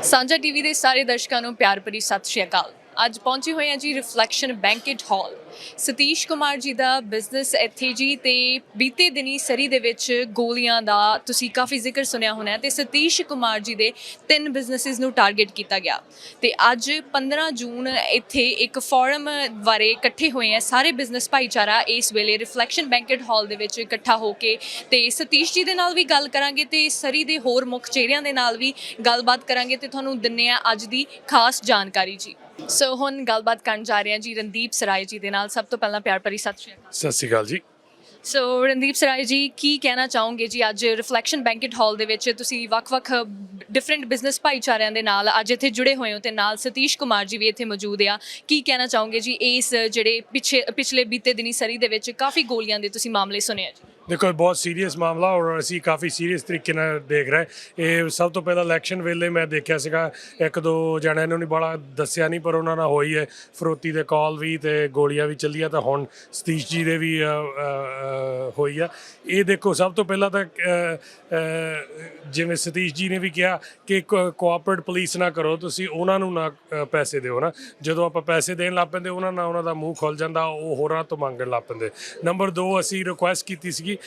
ਸਾਂਝਾ ਟੀਵੀ ਦੇ ਸਾਰੇ ਦਰਸ਼ਕਾਂ ਨੂੰ ਪਿਆਰ ਭਰੀ ਸਤਿ ਸ਼੍ਰੀ ਅਕਾਲ। ਅੱਜ ਪਹੁੰਚੇ ਹੋਏ ਹਾਂ ਜੀ reflection banquet hall. Satish Kumar ji ਦਾ ਬਿਜ਼ਨਸ ਇੱਥੇ ਜੀ, ਤੇ ਬੀਤੇ ਦਿਨੀ ਸਰੀ ਦੇ ਵਿੱਚ ਗੋਲੀਆਂ ਦਾ ਤੁਸੀਂ ਕਾਫੀ ਜ਼ਿਕਰ ਸੁਣਿਆ ਹੋਣਾ ਹੈ, ਤੇ ਸਤੀਸ਼ ਕੁਮਾਰ ਜੀ ਦੇ 3 ਬਿਜ਼ਨਸਿਸ ਨੂੰ ਟਾਰਗੇਟ ਕੀਤਾ ਗਿਆ। ਤੇ ਅੱਜ 15 ਜੂਨ ਇੱਥੇ ਇੱਕ ਫੋਰਮ ਬਾਰੇ ਇਕੱਠੇ ਹੋਏ ਆ ਸਾਰੇ ਬਿਜ਼ਨਸ ਭਾਈਚਾਰਾ ਇਸ ਵੇਲੇ ਰਿਫਲੈਕਸ਼ਨ ਬੈਂਕਟ ਹਾਲ ਦੇ ਵਿੱਚ ਇਕੱਠਾ ਹੋ ਕੇ, ਤੇ ਸਤੀਸ਼ ਜੀ ਦੇ ਨਾਲ ਵੀ ਗੱਲ ਕਰਾਂਗੇ ਤੇ ਸਰੀ ਦੇ ਹੋਰ ਮੁੱਖ ਚਿਹਰਿਆਂ ਦੇ ਨਾਲ ਵੀ ਗੱਲਬਾਤ ਕਰਾਂਗੇ ਤੇ ਤੁਹਾਨੂੰ ਦਿੰਨੇ ਆ ਅੱਜ ਦੀ ਖਾਸ ਜਾਣਕਾਰੀ ਜੀ। ਸੋ ਹੁਣ ਗੱਲਬਾਤ ਕਰਨ ਜਾ ਰਹੇ ਹਾਂ ਜੀ ਰਣਦੀਪ ਸਰਾਏ ਜੀ ਦੇ ਨਾਲ। ਸਭ ਤੋਂ ਪਹਿਲਾਂ ਪਿਆਰ ਭਰੀ ਸਤਿ ਸ਼੍ਰੀ ਅਕਾਲ। ਸਤਿ ਸ਼੍ਰੀ ਅਕਾਲ ਜੀ। ਸੋ ਰਣਦੀਪ ਸਰਾਏ ਜੀ, ਕੀ ਕਹਿਣਾ ਚਾਹੋਗੇ ਜੀ? ਅੱਜ ਰਿਫਲੈਕਸ਼ਨ ਬੈਂਕਟ ਹਾਲ ਦੇ ਵਿੱਚ ਤੁਸੀਂ ਵੱਖ-ਵੱਖ ਡਿਫਰੈਂਟ ਬਿਜ਼ਨਸ ਭਾਈਚਾਰਿਆਂ ਦੇ ਨਾਲ ਅੱਜ ਇੱਥੇ ਜੁੜੇ ਹੋਏ ਹੋ ਤੇ ਨਾਲ ਸਤੀਸ਼ ਕੁਮਾਰ ਜੀ ਵੀ ਇੱਥੇ ਮੌਜੂਦ ਆ। ਕੀ ਕਹਿਣਾ ਚਾਹੋਗੇ ਜੀ ਇਸ ਜਿਹੜੇ ਪਿਛਲੇ ਬੀਤੇ ਦਿਨੀ ਸਰੀ ਦੇ ਵਿੱਚ ਕਾਫੀ ਗੋਲੀਆਂ ਦੇ ਤੁਸੀਂ ਮਾਮਲੇ ਸੁਣੇ ਆ ਜੀ? ਦੇਖੋ, ਬਹੁਤ ਸੀਰੀਅਸ ਮਾਮਲਾ ਔਰ ਅਸੀਂ ਕਾਫੀ ਸੀਰੀਅਸ ਤਰੀਕੇ ਨਾਲ ਦੇਖ ਰਹੇ। ਇਹ ਸਭ ਤੋਂ ਪਹਿਲਾਂ ਇਲੈਕਸ਼ਨ ਵੇਲੇ ਮੈਂ ਦੇਖਿਆ ਸੀਗਾ, ਇੱਕ ਦੋ ਜਣਿਆਂ ਨੂੰ ਨਹੀਂ ਬੜਾ ਦੱਸਿਆ ਨਹੀਂ, ਪਰ ਉਹਨਾਂ ਨਾਲ ਹੋਈ ਹੈ ਫਰੋਤੀ ਦੇ ਕਾਲ ਵੀ ਤੇ ਗੋਲੀਆਂ ਵੀ ਚੱਲੀਆਂ, ਤਾਂ ਹੁਣ ਸਤੀਸ਼ ਜੀ ਦੇ ਵੀ ਹੋਈ ਆ। ਇਹ ਦੇਖੋ, ਸਭ ਤੋਂ ਪਹਿਲਾਂ ਤਾਂ ਜਿਵੇਂ ਸਤੀਸ਼ ਜੀ ਨੇ ਵੀ ਕਿਹਾ ਕਿ ਕੋਆਪਰੇਟ ਪੁਲਿਸ ਨਾ ਕਰੋ, ਤੁਸੀਂ ਉਹਨਾਂ ਨੂੰ ਨਾ ਪੈਸੇ ਦਿਓ ਨਾ। ਜਦੋਂ ਆਪਾਂ ਪੈਸੇ ਦੇਣ ਲੱਗ ਪੈਂਦੇ ਉਹਨਾਂ ਦਾ ਮੂੰਹ ਖੁੱਲ ਜਾਂਦਾ, ਉਹ ਹੋਰਾਂ ਤੋਂ ਮੰਗਣ ਲੱਗ ਪੈਂਦੇ। ਨੰਬਰ 2, ਅਸੀਂ ਰਿਕੁਐਸਟ ਕੀਤੀ ਸੀਗੀ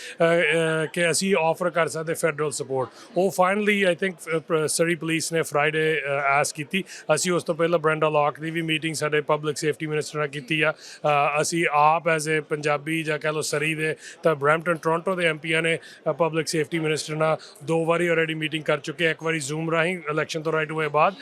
ਕਿ ਅਸੀਂ ਆਫਰ ਕਰ ਸਕਦੇ ਫੈਡਰਲ ਸਪੋਰਟ। ਉਹ finally I think Surrey police ਨੇ ਫਰਾਈਡੇ ਆਸ ਕੀਤੀ। ਅਸੀਂ ਉਸ ਤੋਂ ਪਹਿਲਾਂ ਬ੍ਰੈਂਡਾ ਲੌਕ ਦੀ ਵੀ ਮੀਟਿੰਗ ਸਾਡੇ ਪਬਲਿਕ ਸੇਫਟੀ ਮਿਨਿਸਟਰ ਨਾਲ ਕੀਤੀ ਆ। ਅਸੀਂ ਆਪ ਐਜ਼ ਏ ਪੰਜਾਬੀ ਜਾਂ ਕਹਿ ਲਓ ਸਰੀ ਦੇ, ਤਾਂ ਬਰੈਂਪਟਨ ਟੋਰਾਂਟੋ ਦੇ ਐਮਪੀਆਂ ਨੇ ਪਬਲਿਕ ਸੇਫਟੀ ਮਿਨਿਸਟਰ ਨਾਲ 2 ਵਾਰੀ ਆਲਰੇਡੀ ਮੀਟਿੰਗ ਕਰ ਚੁੱਕੇ। ਇੱਕ ਵਾਰੀ ਜ਼ੂਮ ਰਾਹੀਂ ਇਲੈਕਸ਼ਨ ਤੋਂ ਰਾਈਟ ਹੋਏ ਬਾਅਦ,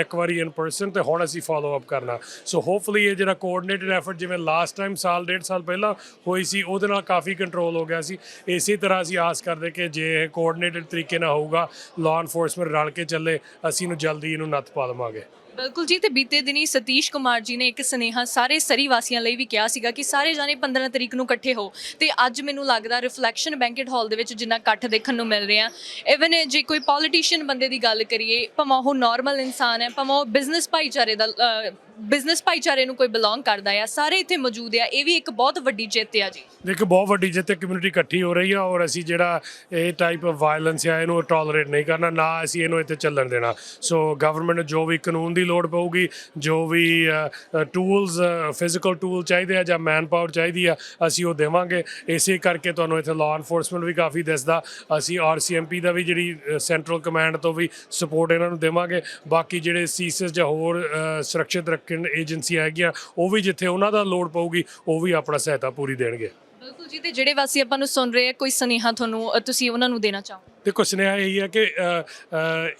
ਇੱਕ ਵਾਰੀ ਇਨ ਪਰਸਨ, ਤੇ ਹੁਣ ਅਸੀਂ ਫੋਲੋ ਅਪ ਕਰਨਾ। ਸੋ ਹੋਪਫੁਲੀ ਇਹ ਜਿਹੜਾ ਕੋਆਰਡੀਨੇਟਡ ਐਫਰਟ ਜਿਵੇਂ ਲਾਸਟ ਟਾਈਮ ਸਾਲ 1.5 ਸਾਲ ਪਹਿਲਾਂ ਹੋਈ ਸੀ, ਉਹਦੇ ਨਾਲ ਕਾਫੀ ਕੰਟਰੋਲ ਹੋ ਗਿਆ ਸੀ। ਇਸੇ ਤਰ੍ਹਾਂ ਅਸੀਂ ਆਸ ਕਰਦੇ ਕਿ ਜੇ ਇਹ ਕੋਆਰਡੀਨੇਟਡ ਤਰੀਕੇ ਨਾਲ ਹੋਊਗਾ, ਲਾਅ ਇਨਫੋਰਸਮੈਂਟ ਰਲ ਕੇ ਚੱਲੇ, ਅਸੀਂ ਇਹਨੂੰ ਜਲਦੀ ਇਹਨੂੰ ਨੱਥ ਪਾ ਦੇਵਾਂਗੇ। ਬਿਲਕੁਲ ਜੀ। ਤੇ ਬੀਤੇ ਦਿਨੀ ਸਤੀਸ਼ ਕੁਮਾਰ ਜੀ ਨੇ ਇੱਕ ਸੁਨੇਹਾ ਸਾਰੇ ਸਰੀ ਵਾਸੀਆਂ ਲਈ ਵੀ ਕਿਹਾ ਸੀਗਾ ਕਿ ਸਾਰੇ ਜਾਣੇ 15 ਤਰੀਕ ਨੂੰ ਇਕੱਠੇ ਹੋ। ਤੇ ਅੱਜ ਮੈਨੂੰ ਲੱਗਦਾ ਰਿਫਲੈਕਸ਼ਨ ਬੈਂਕਟ ਹਾਲ ਦੇ ਵਿੱਚ ਜਿੰਨਾ ਇਕੱਠ ਦੇਖਣ ਨੂੰ ਮਿਲ ਰਿਹਾ, ਇਵਨ ਜੇ ਕੋਈ ਪੋਲੀਟੀਸ਼ੀਅਨ ਬੰਦੇ ਦੀ ਗੱਲ ਕਰੀਏ, ਭਾਵੇਂ ਉਹ ਨਾਰਮਲ ਇਨਸਾਨ ਹੈ, ਭਾਵੇਂ ਉਹ ਬਿਜ਼ਨਸ ਭਾਈਚਾਰੇ ਨੂੰ ਕੋਈ ਬਿਲੋਂਗ ਕਰਦਾ ਆ, ਸਾਰੇ ਇੱਥੇ ਮੌਜੂਦ ਆ। ਇਹ ਵੀ ਇੱਕ ਬਹੁਤ ਵੱਡੀ ਜਿੱਤ ਆ ਜੀ। ਦੇਖੋ, ਬਹੁਤ ਵੱਡੀ ਜਿੱਤ, ਕਮਿਊਨਿਟੀ ਇਕੱਠੀ ਹੋ ਰਹੀ ਆ ਔਰ ਅਸੀਂ ਜਿਹੜਾ ਇਹ ਟਾਈਪ ਆਫ ਵਾਇਲੈਂਸ ਆ ਇਹਨੂੰ ਟੋਲਰੇਟ ਨਹੀਂ ਕਰਨਾ, ਨਾ ਅਸੀਂ ਇਹਨੂੰ ਇੱਥੇ ਚੱਲਣ ਦੇਣਾ। ਸੋ ਗਵਰਨਮੈਂਟ ਨੂੰ ਜੋ ਵੀ ਕਾਨੂੰਨ ਦੀ ਲੋੜ ਪਊਗੀ, ਜੋ ਵੀ ਟੂਲਸ, ਫਿਜ਼ੀਕਲ ਟੂਲ ਚਾਹੀਦੇ ਆ ਜਾਂ ਮੈਨ ਪਾਵਰ ਚਾਹੀਦੀ ਆ, ਅਸੀਂ ਉਹ ਦੇਵਾਂਗੇ। ਇਸੇ ਕਰਕੇ ਤੁਹਾਨੂੰ ਇੱਥੇ ਲਾਅ ਇਨਫੋਰਸਮੈਂਟ ਵੀ ਕਾਫੀ ਦਿਸਦਾ। ਅਸੀਂ RCMP ਦਾ ਵੀ ਜਿਹੜੀ ਸੈਂਟਰਲ ਕਮਾਂਡ ਤੋਂ ਵੀ ਸਪੋਰਟ ਇਹਨਾਂ ਨੂੰ ਦੇਵਾਂਗੇ। ਬਾਕੀ ਜਿਹੜੇ ਸੀਸਸ ਜਾਂ ਹੋਰ ਸੁਰੱਖਿਅਤ ਰੱਖਣ ਏਜੰਸੀਆਂ ਹੈਗੀਆਂ, ਉਹ ਵੀ ਜਿੱਥੇ ਉਹਨਾਂ ਦਾ ਲੋੜ ਪਊਗੀ ਉਹ ਵੀ ਆਪਣਾ ਸਹਾਇਤਾ ਪੂਰੀ ਦੇਣਗੇ। ਬਿਲਕੁਲ ਜੀ। ਤੇ ਜਿਹੜੇ ਵਾਸੀ ਆਪਾਂ ਨੂੰ ਸੁਣ ਰਹੇ ਆ, ਕੋਈ ਸੁਨੇਹਾ ਤੁਸੀਂ ਉਹਨਾਂ ਨੂੰ ਦੇਣਾ ਚਾਹੋ? ਦੇਖੋ, ਸੁਨੇਹਾ ਇਹੀ ਹੈ ਕਿ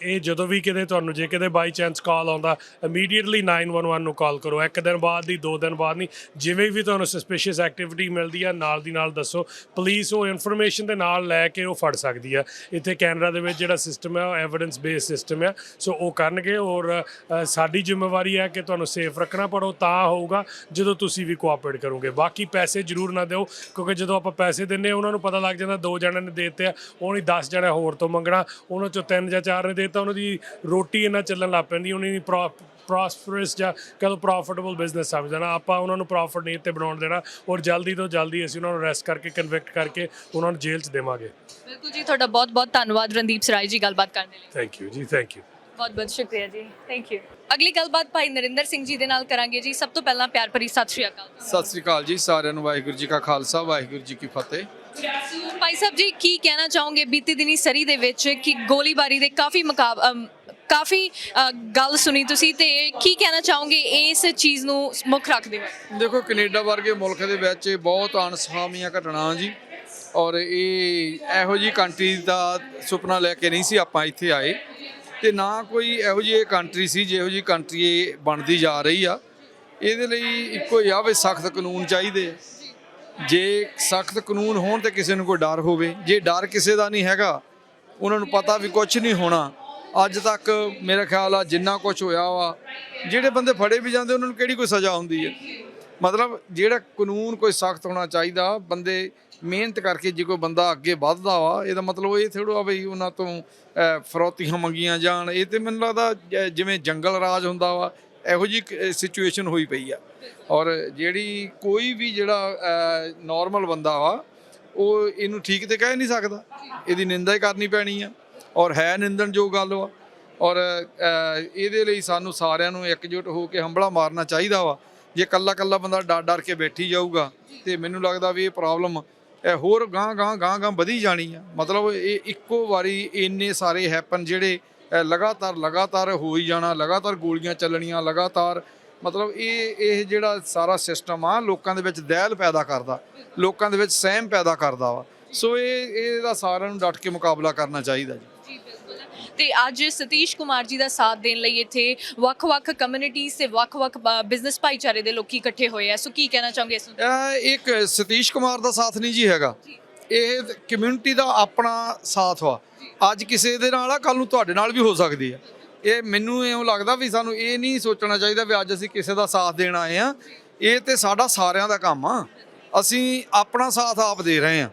ਇਹ ਜਦੋਂ ਵੀ ਕਿਤੇ ਤੁਹਾਨੂੰ ਜੇ ਕਿਤੇ ਬਾਈ ਚਾਂਸ ਕਾਲ ਆਉਂਦਾ, ਇਮੀਡੀਏਟਲੀ 911 ਨੂੰ ਕਾਲ ਕਰੋ। 1 ਦਿਨ ਬਾਅਦ ਨਹੀਂ, 2 ਦਿਨ ਬਾਅਦ ਨਹੀਂ, ਜਿਵੇਂ ਵੀ ਤੁਹਾਨੂੰ ਸਸਪੀਸ਼ੀਅਸ ਐਕਟੀਵਿਟੀ ਮਿਲਦੀ ਆ, ਨਾਲ ਦੀ ਨਾਲ ਦੱਸੋ। ਪੁਲਿਸ ਉਹ ਇਨਫੋਰਮੇਸ਼ਨ ਦੇ ਨਾਲ ਲੈ ਕੇ ਉਹ ਫੜ ਸਕਦੀ ਆ। ਇੱਥੇ ਕੈਨੇਡਾ ਦੇ ਵਿੱਚ ਜਿਹੜਾ ਸਿਸਟਮ ਹੈ ਉਹ ਐਵੀਡੈਂਸ ਬੇਸਡ ਸਿਸਟਮ ਆ, ਸੋ ਉਹ ਕਰਨਗੇ। ਔਰ ਸਾਡੀ ਜ਼ਿੰਮੇਵਾਰੀ ਹੈ ਕਿ ਤੁਹਾਨੂੰ ਸੇਫ ਰੱਖਣਾ, ਪਰ ਉਹ ਤਾਂ ਹੋਊਗਾ ਜਦੋਂ ਤੁਸੀਂ ਵੀ ਕੋਆਪਰੇਟ ਕਰੋਗੇ। ਬਾਕੀ ਪੈਸੇ ਜ਼ਰੂਰ ਨਾ ਦਿਓ, ਕਿਉਂਕਿ ਜਦੋਂ ਆਪਾਂ ਪੈਸੇ ਦਿੰਦੇ ਉਹਨਾਂ ਨੂੰ ਪਤਾ ਲੱਗ ਜਾਂਦਾ 2 ਜਣਿਆਂ ਨੇ ਦੇ ਦਿੱਤੇ ਆ, ਉਹ ਨਹੀਂ 10 ਜਣੇ ਹੋਰ ਤੋਂ ਮੰਗਣਾ, ਉਹਨਾਂ ਚੋਂ 3 ਜਾਂ 4 ਨੇ ਦੇ ਦਿੱਤਾ, ਉਹਨਾਂ ਦੀ ਰੋਟੀ ਇਹਨਾਂ ਚੱਲਣ ਲੱਗ ਪੈਂਦੀ, ਉਹਨਾਂ ਦੀ ਪ੍ਰੋਸਪਰਸ ਜਾਂ ਕਦੋਂ ਪ੍ਰੋਫਿਟੇਬਲ ਬਿਜ਼ਨਸ ਸਮਝ ਜਾਣਾ। ਆਪਾਂ ਉਹਨਾਂ ਨੂੰ ਪ੍ਰੋਫਿਟ ਨਹੀਂ ਇੱਥੇ ਬਣਾਉਣ ਦੇਣਾ, ਔਰ ਜਲਦੀ ਤੋਂ ਜਲਦੀ ਅਸੀਂ ਉਹਨਾਂ ਨੂੰ ਅਰੈਸਟ ਕਰਕੇ ਕਨਵਿਕਟ ਕਰਕੇ ਉਹਨਾਂ ਨੂੰ ਜੇਲ੍ਹ 'ਚ ਦੇਵਾਂਗੇ। ਬਿਲਕੁਲ ਜੀ। ਤੁਹਾਡਾ ਬਹੁਤ ਬਹੁਤ ਧੰਨਵਾਦ ਰਣਦੀਪ ਸਰਾਏ ਜੀ ਗੱਲਬਾਤ ਕਰਨ ਦੇ ਲਈ। ਥੈਂਕ ਯੂ ਜੀ, ਥੈਂਕ ਯੂ। ਬਹੁਤ ਬਹੁਤ ਸ਼ੁਕਰੀਆ ਜੀ, ਥੈਂਕ ਯੂ। ਅਗਲੀ ਗੱਲਬਾਤ ਭਾਈ ਨਰਿੰਦਰ ਸਿੰਘ ਜੀ ਦੇ ਨਾਲ ਕਰਾਂਗੇ ਜੀ। ਸਭ ਤੋਂ ਪਹਿਲਾਂ ਪਿਆਰ ਭਰੀ ਸਤਿ ਸ਼੍ਰੀ ਅਕਾਲ। ਸਤਿ ਸ੍ਰੀ ਅਕਾਲ ਜੀ ਸਾਰਿਆਂ ਨੂੰ। ਵਾਹਿਗੁਰੂ ਜੀ ਕਾ ਖਾਲਸਾ, ਵਾਹਿਗੁਰੂ ਜੀ ਕੀ ਫਤਿਹ। ਭਾਈ ਸਾਹਿਬ ਜੀ, ਕੀ ਕਹਿਣਾ ਚਾਹੋਗੇ ਬੀਤੀ ਦਿਨੀ ਸਰੀ ਦੇ ਵਿੱਚ ਕਿ ਗੋਲੀਬਾਰੀ ਦੇ ਕਾਫੀ ਗੱਲ ਸੁਣੀ ਤੁਸੀਂ, ਤੇ ਕੀ ਕਹਿਣਾ ਚਾਹੋਗੇ ਇਸ ਚੀਜ਼ ਨੂੰ ਮੁੱਖ ਰੱਖਦੇ ਹੋਏ? ਦੇਖੋ, ਕੈਨੇਡਾ ਵਰਗੇ ਮੁਲਕ ਦੇ ਵਿੱਚ ਬਹੁਤ ਅਣਸੁਖਾਵੀਆਂ ਘਟਨਾ ਜੀ, ਔਰ ਇਹ ਇਹੋ ਜਿਹੀ ਕੰਟਰੀ ਦਾ ਸੁਪਨਾ ਲੈ ਕੇ ਨਹੀਂ ਸੀ ਆਪਾਂ ਇੱਥੇ ਆਏ, ਤੇ ਨਾ ਕੋਈ ਇਹੋ ਜਿਹੀ ਕੰਟਰੀ ਸੀ ਜਿਹੋ ਜਿਹੀ ਕੰਟਰੀ ਇਹ ਬਣਦੀ ਜਾ ਰਹੀ ਆ। ਇਹਦੇ ਲਈ ਇੱਕੋ ਹੀ ਆ ਵੀ ਸਖਤ ਕਾਨੂੰਨ ਚਾਹੀਦੇ। ਜੇ ਸਖਤ ਕਾਨੂੰਨ ਹੋਣ ਤੇ ਕਿਸੇ ਨੂੰ ਕੋਈ ਡਰ ਹੋਵੇ। ਜੇ ਡਰ ਕਿਸੇ ਦਾ ਨਹੀਂ ਹੈਗਾ, ਉਹਨਾਂ ਨੂੰ ਪਤਾ ਵੀ ਕੁਛ ਨਹੀਂ ਹੋਣਾ। ਅੱਜ ਤੱਕ ਮੇਰਾ ਖਿਆਲ ਆ ਜਿੰਨਾ ਕੁਛ ਹੋਇਆ ਵਾ, ਜਿਹੜੇ ਬੰਦੇ ਫੜੇ ਵੀ ਜਾਂਦੇ ਉਹਨਾਂ ਨੂੰ ਕਿਹੜੀ ਕੋਈ ਸਜ਼ਾ ਹੁੰਦੀ ਹੈ? ਮਤਲਬ ਜਿਹੜਾ ਕਾਨੂੰਨ ਕੋਈ ਸਖਤ ਹੋਣਾ ਚਾਹੀਦਾ। ਬੰਦੇ ਮਿਹਨਤ ਕਰਕੇ ਜੇ ਕੋਈ ਬੰਦਾ ਅੱਗੇ ਵੱਧਦਾ ਵਾ, ਇਹਦਾ ਮਤਲਬ ਇਹ ਥੋੜ੍ਹਾ ਬਈ ਉਹਨਾਂ ਤੋਂ ਫਰੌਤੀਆਂ ਮੰਗੀਆਂ ਜਾਣ। ਇਹ ਤਾਂ ਮੈਨੂੰ ਲੱਗਦਾ ਜਿਵੇਂ ਜੰਗਲ ਰਾਜ ਹੁੰਦਾ ਵਾ, ਇਹੋ ਜਿਹੀ ਸਿਚੁਏਸ਼ਨ ਹੋਈ ਪਈ ਆ। ਔਰ ਜਿਹੜੀ ਕੋਈ ਵੀ ਜਿਹੜਾ ਨਾਰਮਲ ਬੰਦਾ ਵਾ, ਉਹ ਇਹਨੂੰ ਠੀਕ ਤੇ ਕਹਿ ਨਹੀਂ ਸਕਦਾ, ਇਹਦੀ ਨਿੰਦਾ ਹੀ ਕਰਨੀ ਪੈਣੀ ਆ। ਔਰ ਹੈ ਨਿੰਦਣਯੋਗ ਗੱਲ ਵਾ। ਔਰ ਇਹਦੇ ਲਈ ਸਾਨੂੰ ਸਾਰਿਆਂ ਨੂੰ ਇਕਜੁੱਟ ਹੋ ਕੇ ਹੰਭਲਾ ਮਾਰਨਾ ਚਾਹੀਦਾ ਵਾ। ਜੇ ਕੱਲਾ ਕੱਲਾ ਬੰਦਾ ਡਰ ਡਰ ਕੇ ਬੈਠੀ ਜਾਊਗਾ ਤੇ ਮੈਨੂੰ ਲੱਗਦਾ ਵੀ ਇਹ ਪ੍ਰੋਬਲਮ ਹੋਰ ਗਾਂ ਵਧੀ ਜਾਣੀ ਆ। ਮਤਲਬ ਇਹ ਇੱਕੋ ਵਾਰੀ ਇੰਨੇ ਸਾਰੇ ਹੈਪਨ ਜਿਹੜੇ ਲਗਾਤਾਰ ਹੋ ਹੀ ਜਾਣਾ, ਲਗਾਤਾਰ ਗੋਲੀਆਂ ਚੱਲਣੀਆਂ, ਲਗਾਤਾਰ ਮਤਲਬ ਇਹ ਜਿਹੜਾ ਸਾਰਾ ਸਿਸਟਮ ਆ ਲੋਕਾਂ ਦੇ ਵਿੱਚ ਦਹਿਲ ਪੈਦਾ ਕਰਦਾ, ਲੋਕਾਂ ਦੇ ਵਿੱਚ ਸਹਿਮ ਪੈਦਾ ਕਰਦਾ ਵਾ। ਸੋ ਇਹਦਾ ਸਾਰਿਆਂ ਨੂੰ ਡਟ ਕੇ ਮੁਕਾਬਲਾ ਕਰਨਾ ਚਾਹੀਦਾ ਜੀ। ਜੀ ਬਿਲਕੁਲ। ਤੇ ਅੱਜ ਸਤੀਸ਼ ਕੁਮਾਰ ਜੀ ਦਾ ਸਾਥ ਦੇਣ ਲਈ ਇੱਥੇ ਵੱਖ-ਵੱਖ ਕਮਿਊਨਿਟੀਜ਼ ਤੇ ਵੱਖ-ਵੱਖ ਬਿਜ਼ਨਸ ਭਾਈਚਾਰੇ ਦੇ ਲੋਕੀ ਇਕੱਠੇ ਹੋਏ ਆ, ਸੋ ਕੀ ਕਹਿਣਾ ਚਾਹੋਗੇ ਇਸ ਨੂੰ? ਇੱਕ ਸਤੀਸ਼ ਕੁਮਾਰ ਦਾ ਸਾਥ ਨਹੀਂ ਜੀ ਹੈਗਾ, ਇਹ ਕਮਿਊਨਿਟੀ ਦਾ ਆਪਣਾ ਸਾਥ ਵਾ। ਅੱਜ ਕਿਸੇ ਦੇ ਨਾਲ ਆ, ਕੱਲ ਨੂੰ ਤੁਹਾਡੇ ਨਾਲ ਵੀ ਹੋ ਸਕਦੀ ਆ। ਇਹ ਮੈਨੂੰ ਇਉਂ ਲੱਗਦਾ ਵੀ ਸਾਨੂੰ ਇਹ ਨਹੀਂ ਸੋਚਣਾ ਚਾਹੀਦਾ ਵੀ ਅੱਜ ਅਸੀਂ ਕਿਸੇ ਦਾ ਸਾਥ ਦੇਣ ਆਏ ਆ। ਇਹ ਤੇ ਸਾਡਾ ਸਾਰਿਆਂ ਦਾ ਕੰਮ ਆ, ਅਸੀਂ ਆਪਣਾ ਸਾਥ ਆਪ ਦੇ ਰਹੇ ਆ।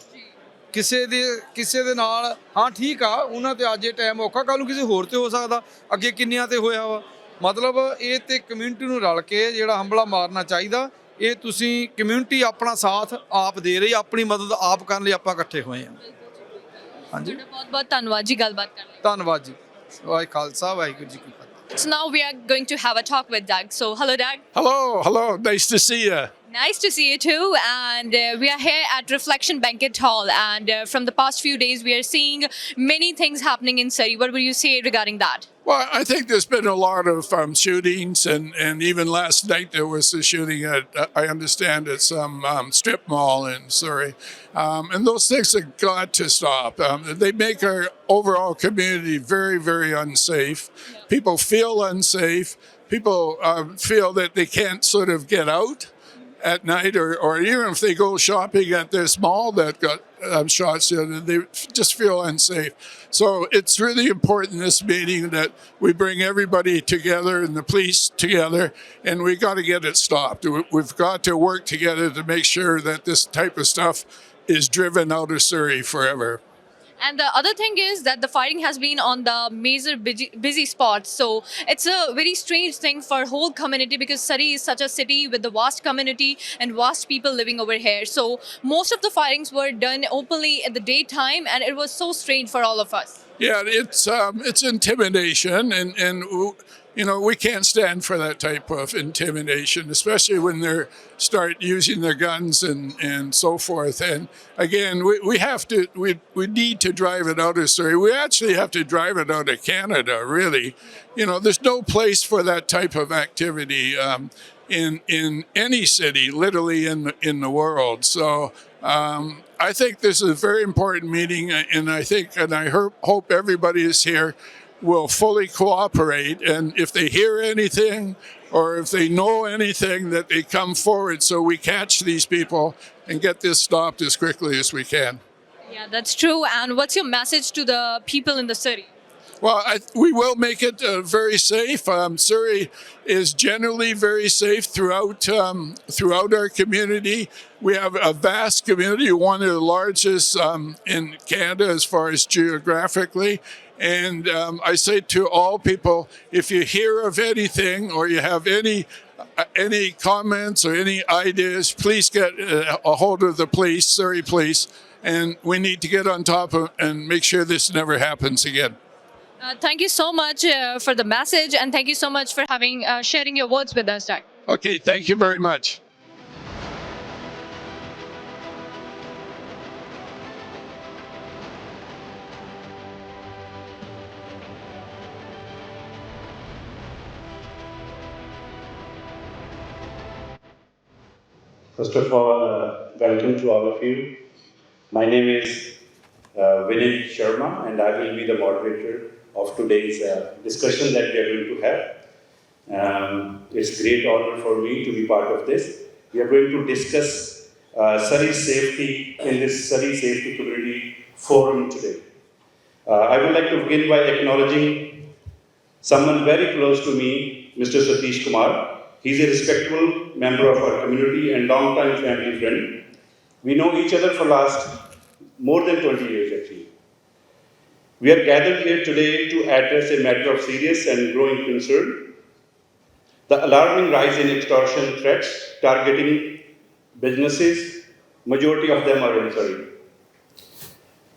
ਕਿਸੇ ਦੇ ਨਾਲ ਹਾਂ ਠੀਕ ਆ, ਉਹਨਾਂ ਤੇ ਅੱਜ ਇਹ ਟਾਈਮ ਔਖਾ, ਕੱਲ ਨੂੰ ਕਿਸੇ ਹੋਰ ਤੇ ਹੋ ਸਕਦਾ, ਅੱਗੇ ਕਿੰਨਿਆਂ ਤੇ ਹੋਇਆ ਵਾ। ਮਤਲਬ ਇਹ ਤੇ ਕਮਿਊਨਿਟੀ ਨੂੰ ਰਲ ਕੇ ਜਿਹੜਾ ਹੰਭਲਾ ਮਾਰਨਾ ਚਾਹੀਦਾ। ਇਹ ਤੁਸੀਂ ਕਮਿਊਨਿਟੀ ਆਪਣਾ ਸਾਥ ਆਪ ਦੇ ਰਹੀ, ਆਪਣੀ ਮਦਦ ਆਪ ਕਰਨ ਲਈ ਆਪਾਂ ਇਕੱਠੇ ਹੋਏ ਹਾਂ। ਹਾਂਜੀ, ਬਹੁਤ ਬਹੁਤ ਧੰਨਵਾਦ ਜੀ ਗੱਲਬਾਤ ਕਰਨ ਲਈ। ਧੰਨਵਾਦ ਜੀ। ਵਾਹਿਗੁਰੂ ਖਾਲਸਾ ਵਾਹਿਗੁਰੂ ਜੀ ਕੀ ਫਤਿਹ। So now we are going to have a talk with Doug. So hello Doug. Hello. Nice to see you. Nice to see you too. And we are here at Reflection Banquet Hall. And from the past few days, we are seeing many things happening in Surrey. What will you say regarding that? Well, I think there's been a lot of shootings, and even last night there was a shooting at, I understand, at some strip mall in Surrey. And those things have got to stop. They make our overall community very, very unsafe. People feel unsafe. People feel that they can't sort of get out at night, or even if they go shopping at this mall that got shots in, they just feel unsafe. So it's really important, this meeting, that we bring everybody together and the police together, and we got to get it stopped. We've got to work together to make sure that this type of stuff is driven out of Surrey forever. And the other thing is that the fighting has been on the major busy spots. So it's a very strange thing for whole community, because Surrey is such a city with the vast community and vast people living over here. So most of the firings were done openly at the daytime, and it was so strange for all of us. Yeah, it's intimidation, and we can't stand for that type of intimidation, especially when they start using their guns and so forth. And again, we need to drive it out of Surrey. We actually have to drive it out of Canada, really. There's no place for that type of activity in any city, literally in the world. So I think this is a very important meeting, and I hope everybody is here will fully cooperate, and if they hear anything or if they know anything, that they come forward so we catch these people and get this stopped as quickly as we can. Yeah, that's true. And what's your message to the people in the city? Well, we will make it very safe. Surrey is generally very safe throughout our community. We have a vast community, one of the largest in Canada as far as geographically. And I say to all people, if you hear of anything or you have any comments or any ideas, please get a hold of the police, Surrey Police, and we need to get on top of and make sure this never happens again. Thank you so much for the message, and thank you so much for sharing your words with us, Doug. Okay, thank you very much. First of all, welcome to all of you. My name is Vinay Sharma, and I will be the moderator of today's discussion that we are going to have. It's a great honor for me to be part of this. We are going to discuss Surrey safety in this Surrey Safety Community Forum today. I would like to begin by acknowledging someone very close to me, Mr. Satish Kumar. He's a respectable member of our community and long-time family friend. We know each other for last more than 20 years actually. We are gathered here today to address a matter of serious and growing concern: the alarming rise in extortion threats targeting businesses. Majority of them are in Surrey.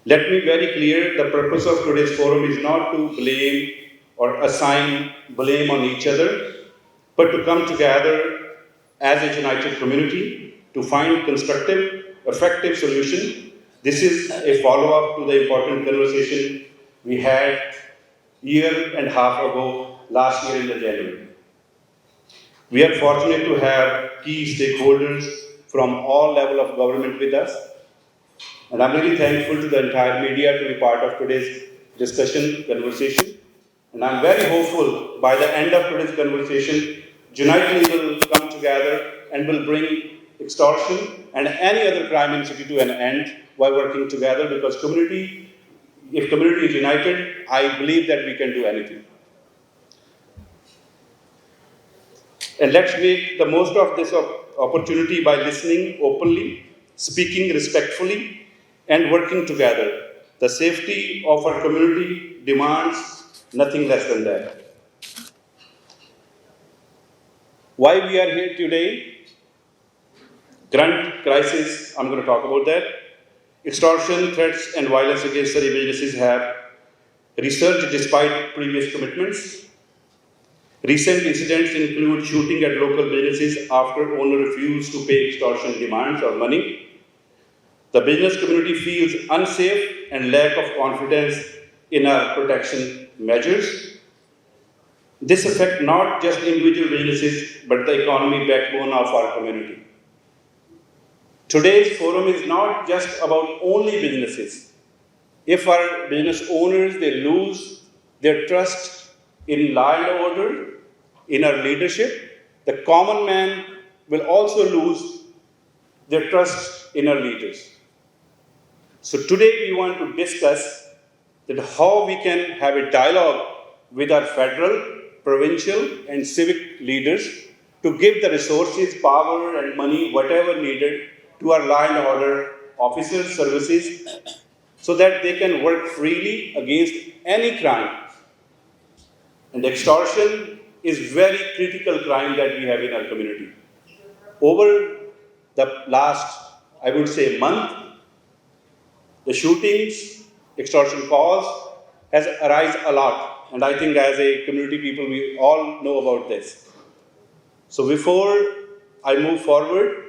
Let me be very clear, the purpose of today's forum is not to blame or assign blame on each other, but to come together as a united community to find constructive, effective solution. This is a follow-up to the important conversation we had year and a half ago, last year in the January. We are fortunate to have key stakeholders from all levels of government with us, and I'm really thankful to the entire media to be part of today's discussion, conversation. And I'm very hopeful by the end of today's conversation, unitely will come together and will bring extortion and any other crime in city to an end by working together, because if community is united, I believe that we can do anything. And let's make the most of this opportunity by listening openly, speaking respectfully, and working together. The safety of our community demands nothing less than that. Why we are here today? Current crisis, I'm going to talk about that. Extortion, threats, and violence against surrey businesses have resurged despite previous commitments. Recent incidents include shooting at local businesses after owner refused to pay extortion demands or money. The business community feels unsafe and lack of confidence in our protection measures. This affects not just individual businesses, but the economy backbone of our community. Today's forum is not just about only businesses. If our business owners, they lose their trust in law and order, in our leadership, the common man will also lose their trust in our leaders. So today we want to discuss that how we can have a dialogue with our federal, provincial, and civic leaders to give the resources, power, and money, whatever needed, to our law and order officers, services, so that they can work freely against any crime. And extortion is very critical crime that we have in our community. Over the last, I would say, month, the shootings, extortion calls has arisen a lot. And I think as a community people, we all know about this. So before I move forward,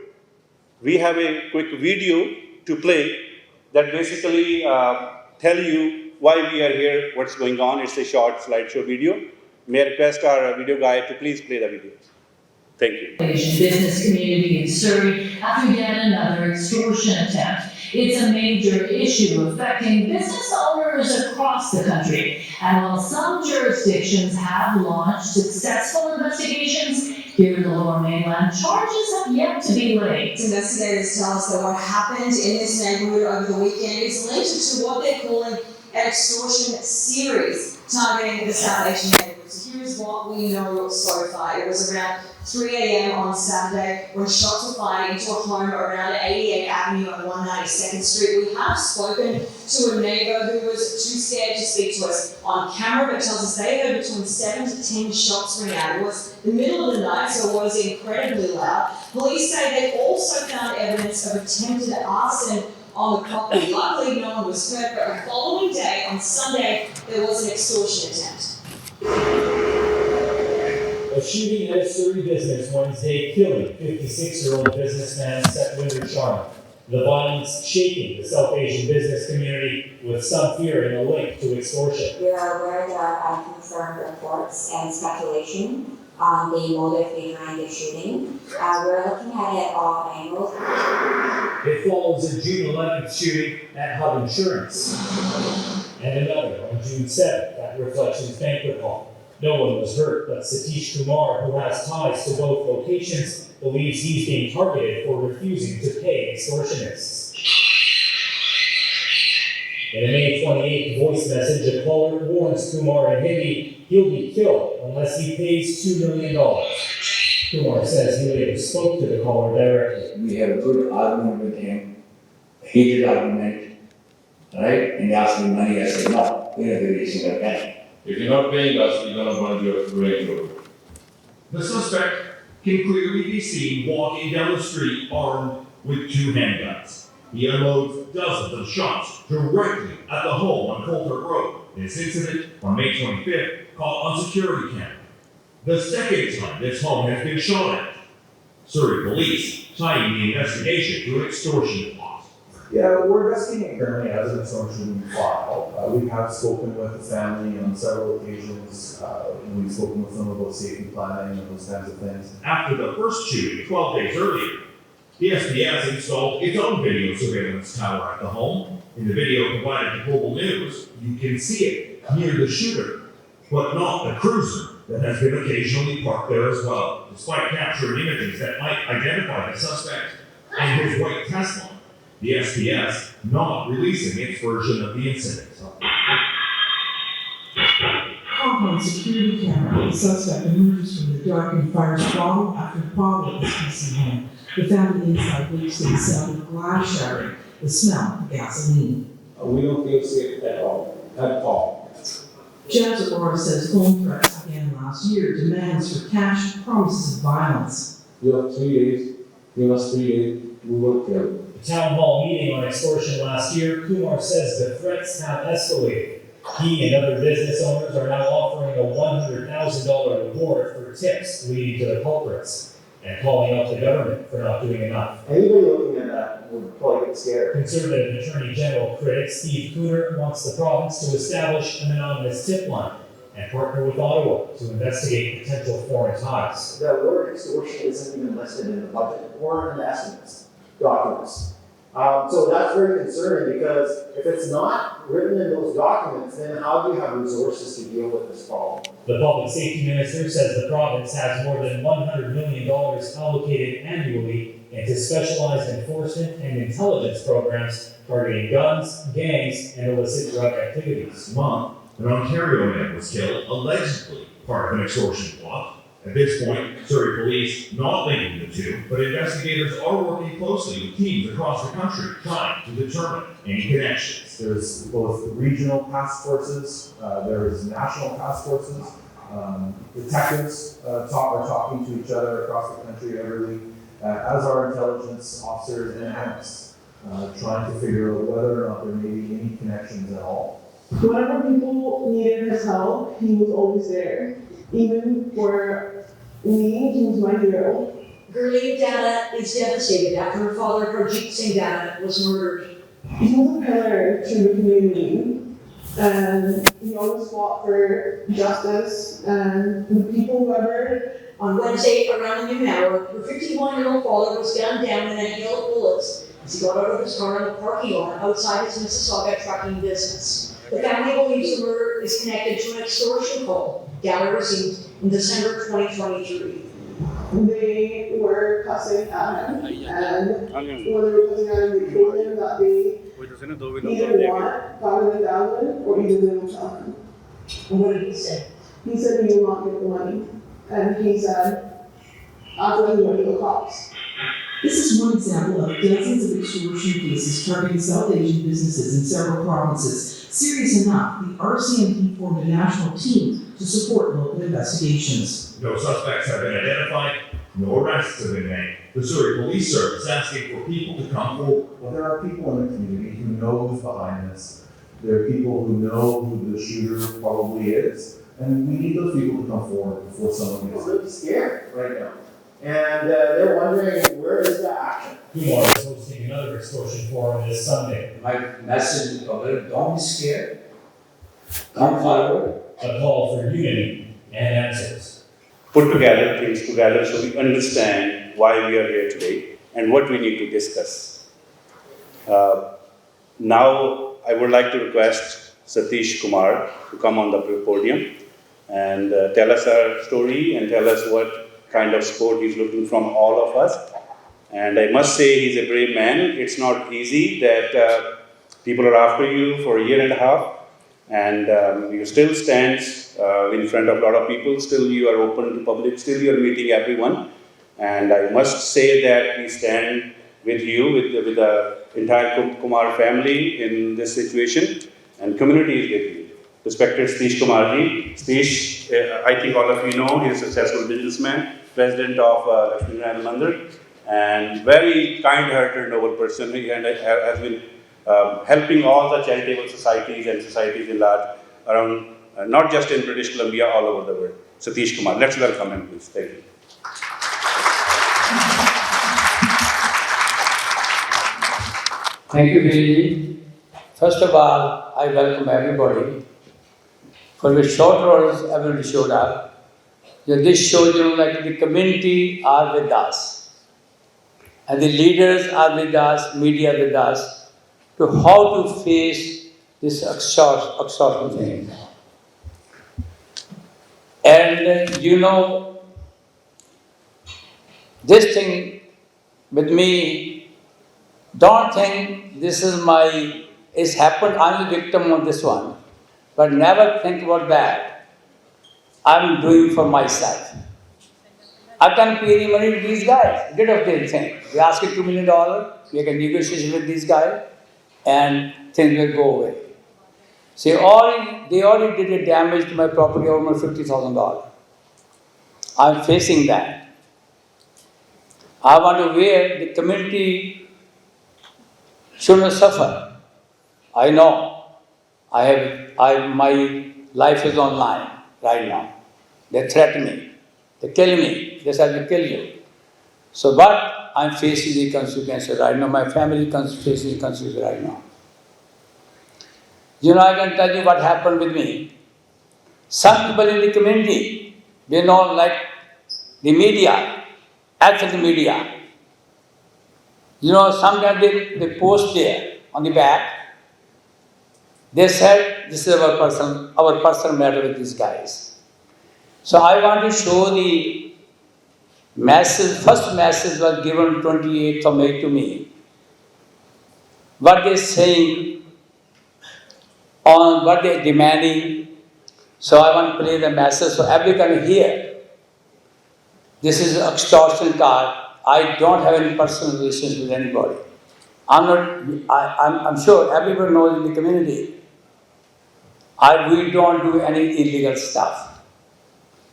we have a quick video to play that basically tell you why we are here, what's going on. It's a short slideshow video. May I request our video guy to please play the video. Thank you. Business community in Surrey after yet another extortion attempt. It's a major issue affecting business owners across the country. And while some jurisdictions have launched successful investigations, here in the Lower Mainland, charges have yet to be laid. Investigators tell us that what happened in this neighbourhood over the weekend is linked to what they're calling an extortion series targeting the South Asian neighbourhoods. So here's what we know so far. It was around 3 a.m. on Saturday when shots were fired into a home around 88th Avenue and 192nd Street. We have spoken to a neighbour who was too scared to speak to us on camera, but tells us they heard between 7 to 10 shots ring out. It was the middle of the night, so it was incredibly loud. Police say they also found evidence of attempted arson on the property. Luckily, no one was hurt, but the following day, on Sunday, there was an extortion attempt. A shooting at a Surrey business Wednesday, killing 56-year-old businessman Sapneet Sharma. The violence shaking the South Asian business community with some fearing a link to extortion. We are aware there are confirmed reports and speculation on the motive behind the shooting. We're looking at it all angles. It follows a June 11th shooting at Hub Insurance and another on June 7th at Reflections Banquet Hall. No one was hurt, but Satish Kumar, who has ties to both locations, believes he's being targeted for refusing to pay extortionists. In a May 28th voice message, a caller warns Kumar in Hindi he'll be killed unless he pays $2 million. Kumar says he later spoke to the caller directly. We had a good argument with him, a heated argument, right? And he asked me money. I said, no, we're not going to single penny. If you're not paying us, we're going to burn your Range Rover. The suspect can clearly be seen walking down the street armed with 2 handguns. He unloads dozens of shots directly at the home on Colter Road. This incident on May 25th caught on security camera. The second time this home has been shot at. Surrey police tying the investigation to an extortion plot. Yeah, we're investigating currently as an extortion file. We have spoken with the family on several occasions. We've spoken with them about safety planning and those kinds of things. After the first shooting 12 days earlier, the SPS installed its own video surveillance tower at the home. In the video provided to Global News, you can see it near the shooter, but not the cruiser that has been occasionally parked there as well, despite capturing images that might identify the suspect and his white Tesla. The SPS not releasing its version of the incident. Compound security camera. The suspect emerges from the dark and fires bottle after bottle at his PC home. The family inside wakes to the sound of glass shattering, the smell of gasoline. We don't feel safe at all. At all. Judge Aurora says phone threats began last year, demands for cash, promises of violence. You have 3 days. Give us 3 days. We will kill you. The town hall meeting on extortion last year, Kumar says the threats have escalated. He and other business owners are now offering a $100,000 reward for tips leading to the culprits and calling out the government for not doing enough. Anybody looking at that would probably get scared. Conservative Attorney General critic Steve Cooner wants the province to establish an anonymous tip line and partner with Ottawa to investigate potential foreign ties. The word extortion isn't even listed in the budget or in the estimates documents. So that's very concerning because if it's not written in those documents, then how do you have resources to deal with this problem? The public safety minister says the province has more than $100 million allocated annually into specialized enforcement and intelligence programs targeting guns, gangs, and illicit drug activities. This month, an Ontario man was killed, allegedly part of an extortion plot. At this point, Surrey police not linking the two, but investigators are working closely with teams across the country trying to determine any connections. There's both regional task forces, there's national task forces. Detectives are talking to each other across the country every week, as are intelligence officers and analysts, trying to figure out whether or not there may be any connections at all. Whenever people needed his help, he was always there. Even for me, he was my hero. Gurleen Data is devastated after her father, Harjeet Singh Data, was murdered. He was a pillar to the community, and he always fought for justice and the people who ever. On Wednesday, around the noon hour, her 51-year-old father was gunned down in a hail of bullets as he got out of his car in the parking lot outside his Mississauga trucking business. The family believes the murder is connected to an extortion call Data received in December 2023. They were cussing at him, and when they were cussing at him, they told him that they either want $500,000 or either they will tell him. And what did he say? He said he will not get the money, and he said after he went to the cops. This is one example of dozens of extortion cases targeting South Asian businesses in several provinces. Serious enough, the RCMP formed a national team to support local investigations. No suspects have been identified, no arrests have been made. The Surrey Police Service asking for people to come forward. Well, there are people in the community who know who's behind this. There are people who know who the shooter probably is, and we need those people to come forward before someone gets. They're really scared right now. And they're wondering, where is the action? Kumar is hosting another extortion forum this Sunday. My message is, don't be scared. Come forward. A call for unity and answers. Put together things together so we understand why we are here today and what we need to discuss. Now, I would like to request Satish Kumar to come on the podium and tell us our story and tell us what kind of support he's looking from all of us. And I must say he's a brave man. It's not easy that people are after you for a year and a half and you still stand in front of a lot of people, still you are open to public, still you are meeting everyone. And I must say that we stand with you, with the entire Kumar family in this situation, and community is with you. Respected Satish Kumarji. Satish, I think all of you know, he's a successful businessman, president of Lakshmi Narayan Mandir, and very kind-hearted, noble person, and has been helping all the charitable societies and societies in large around, not just in British Columbia, all over the world. Satish Kumar, let's welcome him, please. Thank you. Thank you, Gilji. First of all, I welcome everybody. For the short hours, everybody showed up. So this shows, like the community are with us. And the leaders are with us, media with us, to how to face this exhausting thing. And this thing with me, don't think this is it's happened, I'm the victim of this one. But never think about that. I'm doing for myself. I can't pay any money to these guys. Get off their thing. They ask you $2 million, make a negotiation with these guys, and things will go away. See, they already did a damage to my property of almost $50,000. I'm facing that. I want to where the community shouldn't suffer. I know. My life is online right now. They threaten me. They kill me. They said, "We kill you." So, but I'm facing the consequences right now. My family is facing the consequences right now. I can tell you what happened with me. Some people in the community, they know like the media, actual media. Sometimes they post there on the back. They said, this is our personal matter with these guys. So I want to show the message. First message was given 28th of May to me. What they're saying, on what they're demanding. So I want to play the message so everyone can hear. This is an extortion card. I don't have any personal relations with anybody. I'm sure everyone knows in the community. We don't do any illegal stuff.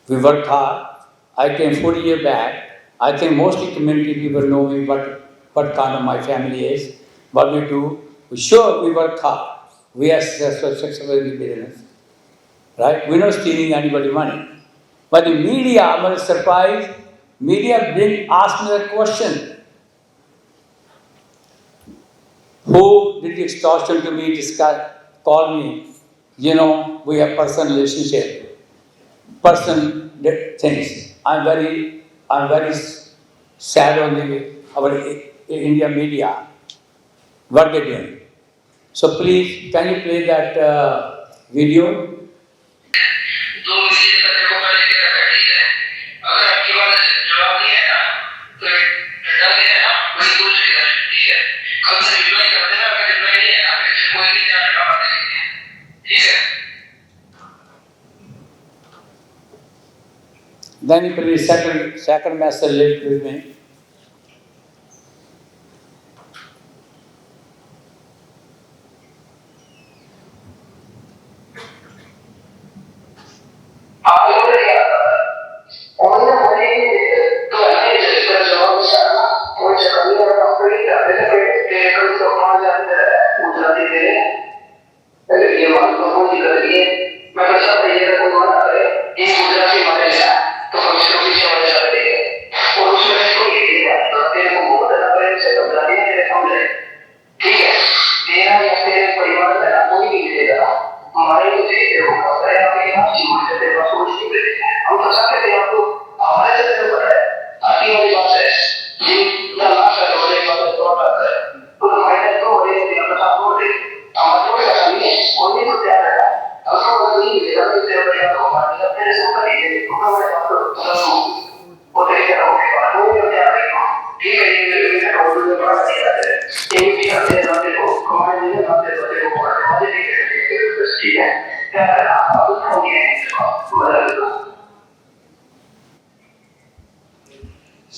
We work hard. I came 40 years back. I think mostly community people know me, what kind of my family is, what we do. Sure, we work hard. We are successful in the business. Right? We're not stealing anybody's money. But the media, I'm surprised, media ask me that question. Who did the extortion to me, call me? We have personal relationship, personal things. I'm very sad on our India media, what they're doing. So please, can you play that video? Then you play second message left with me.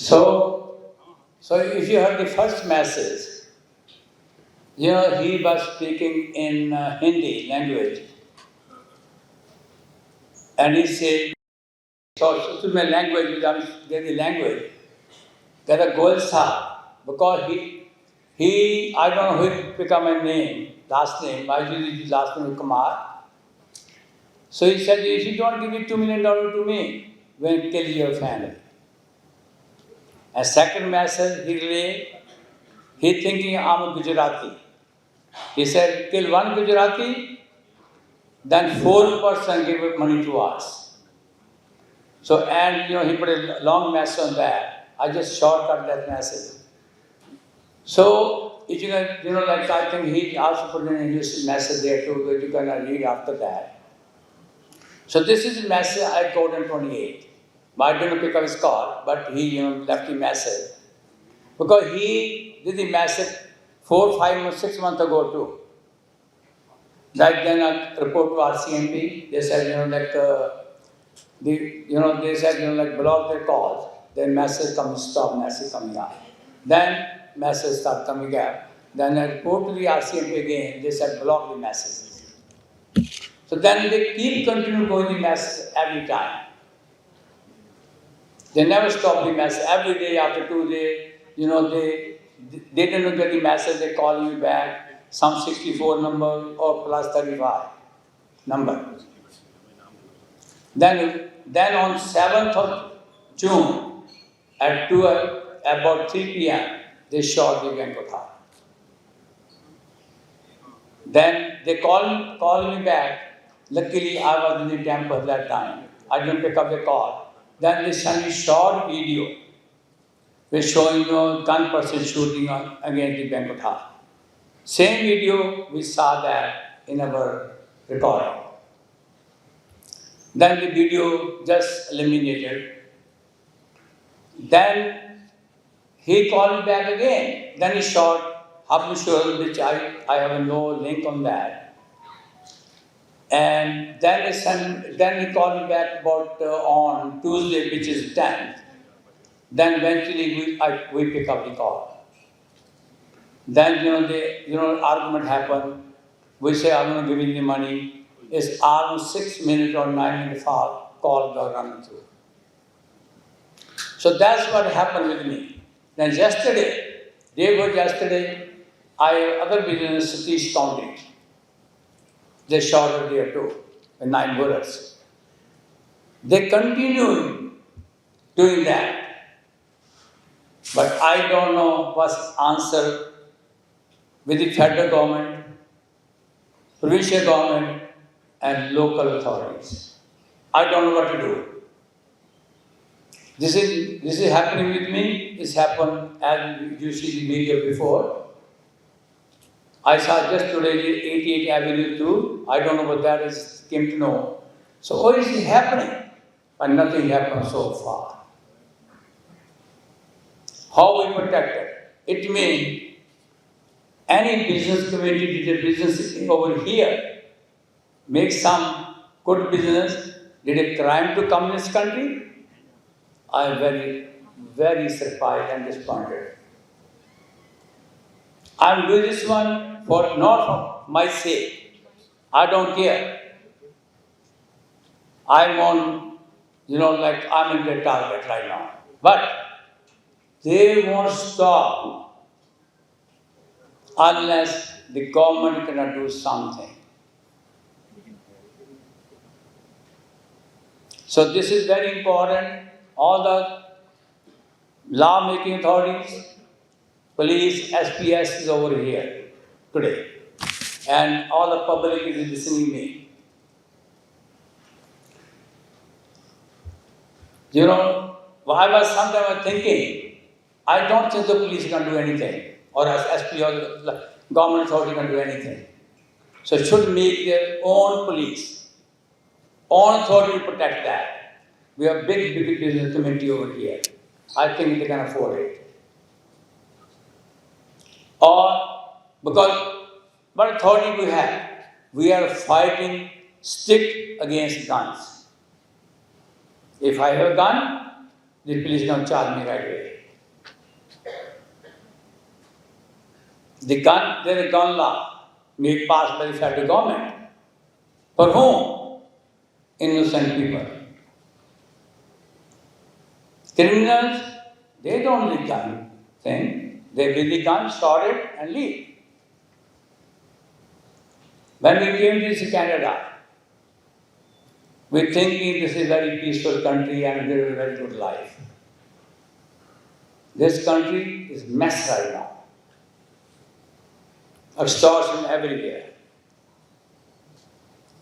So if you heard the first message, he was speaking in Hindi language. And he said, so to my language, the language, that a goal sa, because I don't know who become my name, last name, I usually last name is Kumar. So he said, if you don't give me $2 million to me, we'll kill your family. A second message he relayed, he thinking I'm a Gujarati. He said, kill one Gujarati, then 4% give money to us. So, and he put a long message on that. I just shortcut that message. So, if you can, like I think he also put in a message there too, that you can read after that. So this is a message I got on 28. But I didn't pick up his call, but he left a message. Because he did the message 4, 5, 6 months ago too. Like then I report to RCMP, they said, they said, block their calls. Then message comes, stop message coming up. Then message start coming up. Then I report to the RCMP again, they said block the messages. So then they keep continue going the message every time. They never stop the message. Every day after 2 days, they didn't get the message, they call you back. Some 64 number or plus 35 number. Then on 7th of June at 12, about 3 p.m., they shot the Banquet Hall. Then they called me back. Luckily, I was in the temple at that time. I didn't pick up the call. Then they sent me short video which showing gun person shooting against the Banquet Hall. Same video, we saw that in our recording. Then the video just eliminated. Then he called me back again. Then he shot Habnushul, which I have no link on that. And then he called me back about on Tuesday, which is 10th. Then eventually we pick up the call. Then argument happened. We say I'm going to give you the money. It's almost 6 minutes or 9 minutes call got running through. So that's what happened with me. Then yesterday, I have other business in Satish County. They shot her there too, with 9 bullets. They continue doing that. But I don't know what's answer with the federal government, provincial government, and local authorities. I don't know what to do. This is happening with me. It's happened as you see the media before. I saw just today 88 Avenue too. I don't know what that is, came to know. So what is happening? But nothing happened so far. How we protect it? It means any business community did a business over here, make some good business, did a crime to come in this country? I am very, very surprised and disappointed. I am doing this one not for my sake. I don't care. I'm on, I'm in the target right now. But they won't stop unless the government cannot do something. So this is very important. All the law-making authorities, police, SPS is over here today. And all the public is listening to me. I was sometimes thinking, I don't think the police can do anything, or as SP or the government authority can do anything. So it should make their own police, own authority to protect that. We have big business community over here. I think they can afford it. Or, because what authority we have? We are fighting stick against guns. If I have a gun, the police don't charge me right away. There is a gun law made passed by the federal government. For whom? Innocent people. Criminals, they don't need gun thing. They bring the gun, shot it, and leave. When we came to Canada, We thinking this is a very peaceful country and there is a very good life. This country is mess right now. Extortion everywhere.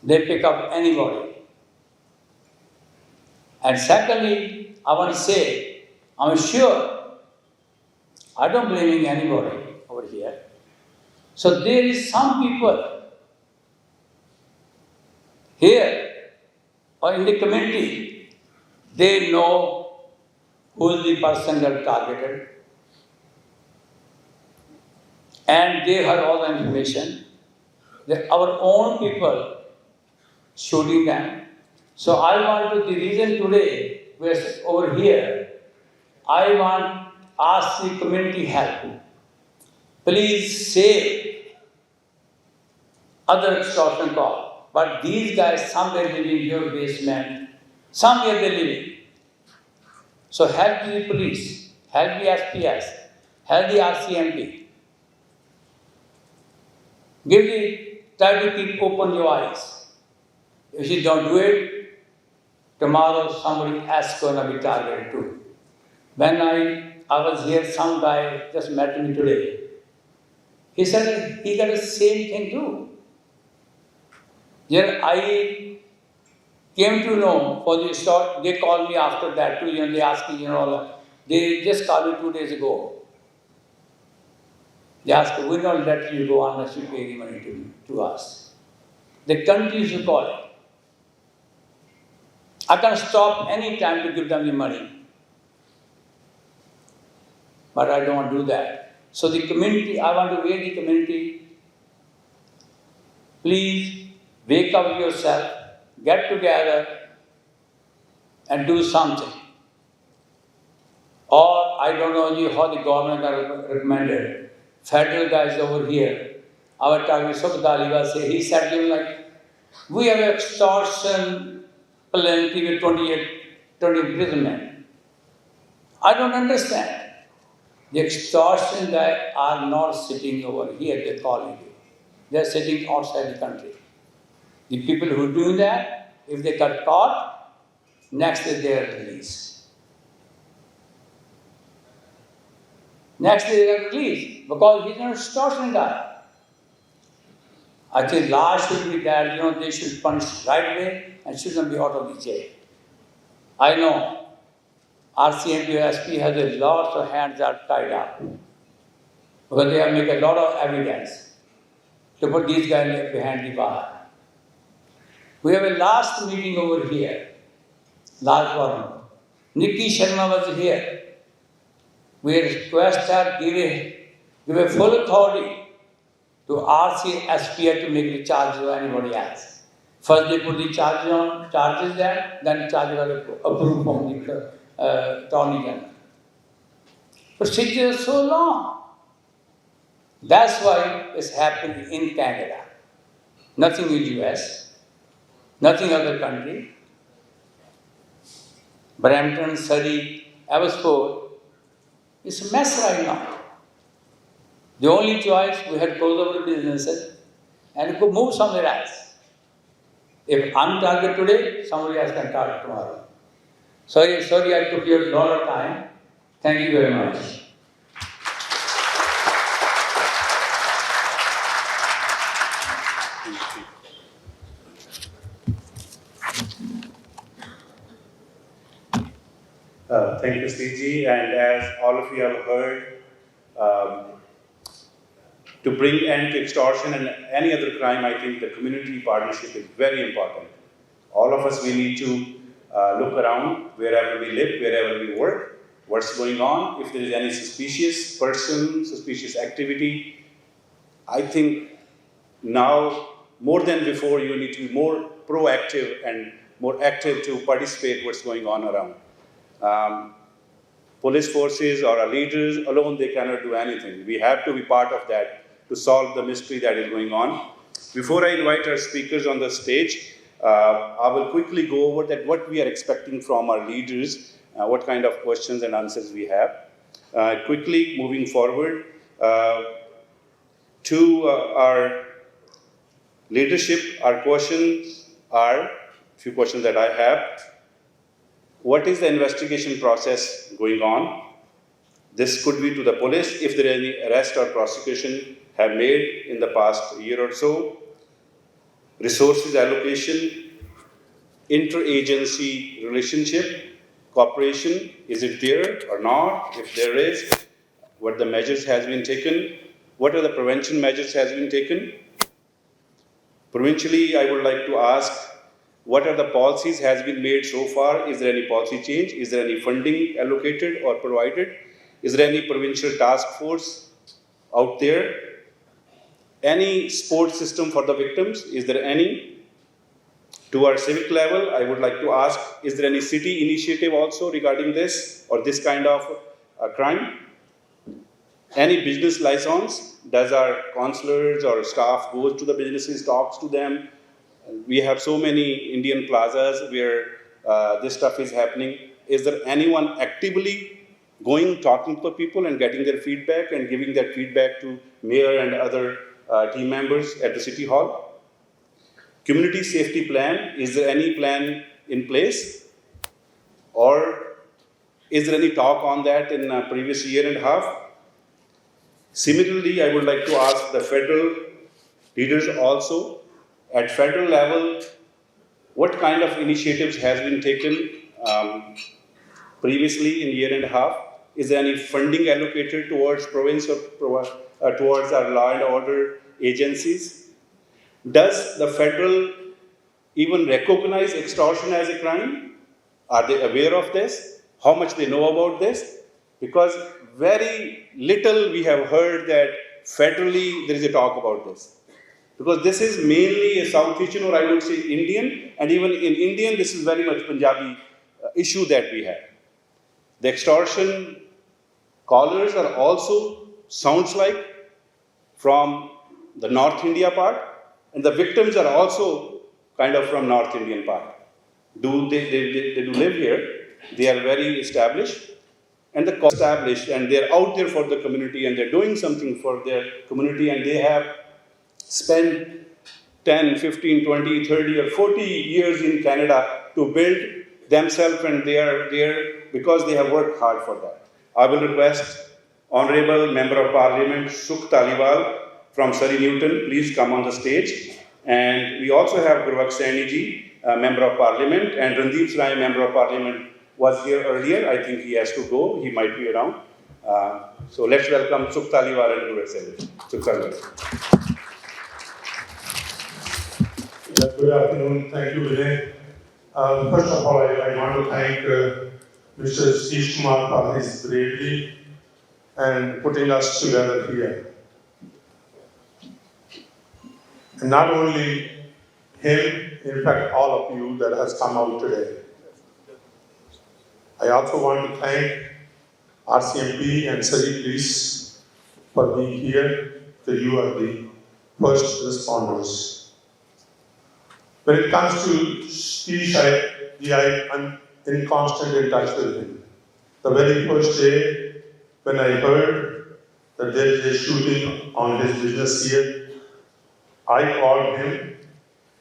They pick up anybody. And secondly, I want to say, I'm sure, I don't blaming anybody over here. So there is some people here or in the community, they know who is the person that targeted. And they have all the information. Our own people shooting them. So I want to, the reason today we're over here, I want ask the community help. Please save other extortion call. But these guys somewhere live in your basement, somewhere they live. So help the police, help the SPS, help the RCMP. Try to keep open your eyes. If you don't do it, tomorrow somebody else is gonna be targeted too. When I was here, some guy just met me today. He said he got the same thing too. Then I came to know for the short, they called me after that too, they asked me, they just called me 2 days ago. They asked, we don't let you go unless you pay the money to us. They continue to call it. I can stop any time to give them the money. But I don't do that. So the community, I want to wake the community. Please wake up yourself, get together and do something. Or I don't know how the government are recommended. Federal guys over here, our target Subdaliva say, he said we have extortion penalty with 20 imprisonment. I don't understand. The extortion guys are not sitting over here, they're calling you. They're sitting outside the country. The people who do that, if they got caught, next day they are released. Next day they are released because he's an extortion guy. I think law should be that, they should punish right away and shouldn't be out of the jail. I know RCMP SP has a lot of hands are tied up because they have made a lot of evidence to put these guys behind the bar. We have a last meeting over here, last forum. Nikki Sharma was here. We request her give a full authority to RCSP to make the charges of anybody else. First they put the charges there, then charges are approved from the Attorney General. Procedure is so long. That's why it's happening in Canada. Nothing in US, nothing other country. Brampton, Surrey, Abbotsford, it's a mess right now. The only choice, we had closed our businesses and could move somewhere else. If I'm targeted today, somebody else can target tomorrow. Sorry, I took your lot of time. Thank you very much. Thank you, Steve. And as all of you have heard, to bring end to extortion and any other crime, I think the community partnership is very important. All of us, we need to look around wherever we live, wherever we work, what's going on. If there is any suspicious person, suspicious activity, I think now more than before, you need to be more proactive and more active to participate what's going on around. Police forces or our leaders alone, they cannot do anything. We have to be part of that to solve the mystery that is going on. Before I invite our speakers on the stage, I will quickly go over that what we are expecting from our leaders, what kind of questions and answers we have. Quickly moving forward to our leadership, our questions are, few questions that I have. What is the investigation process going on? This could be to the police if there is any arrest or prosecution have made in the past year or so. Resources allocation, interagency relationship, cooperation, is it there or not? If there is, what the measures has been taken? What are the prevention measures has been taken? Provincially, I would like to ask, what are the policies has been made so far? Is there any policy change? Is there any funding allocated or provided? Is there any provincial task force out there? Any support system for the victims? Is there any? To our civic level, I would like to ask, is there any city initiative also regarding this or this kind of crime? Any business license? Does our councillors or staff go to the businesses, talks to them? We have so many Indian plazas where this stuff is happening. Is there anyone actively going, talking to people and getting their feedback and giving that feedback to mayor and other team members at the city hall? Community safety plan, is there any plan in place? Or is there any talk on that in the previous year and a half? Similarly, I would like to ask the federal leaders also, at federal level, what kind of initiatives has been taken previously in year and a half? Is there any funding allocated towards province or towards our law and order agencies? Does the federal even recognize extortion as a crime? Are they aware of this? How much they know about this? Because very little we have heard that federally there is a talk about this. Because this is mainly a South Asian, or I would say Indian, and even in Indian this is very much Punjabi issue that we have. The extortion callers are also, sounds like, from the North India part, and the victims are also kind of from North Indian part. They do live here, they are very established, and established, and they're out there for the community, and they're doing something for their community, and they have spent 10, 15, 20, 30 or 40 years in Canada to build themselves, and they are there because they have worked hard for that. I will request Honorable Member of Parliament Sukh Taliwal from Surrey Newton, please come on the stage. And we also have Gurvak Saini ji, Member of Parliament, and Randeep Sarai, Member of Parliament, was here earlier. I think he has to go, he might be around. So let's welcome Sukh Taliwal and Gurvak Saini. Sukh Taliwal. Good afternoon. Thank you, Vinay. First of all, I want to thank Mr. Satish Kumar for his bravery and putting us together here. And not only him, in fact, all of you that has come out today. I also want to thank RCMP and Surrey Police for being here, that you are the first responders. When it comes to Satish, I'm in constant touch with him. The very first day when I heard that there is a shooting on his business here, I called him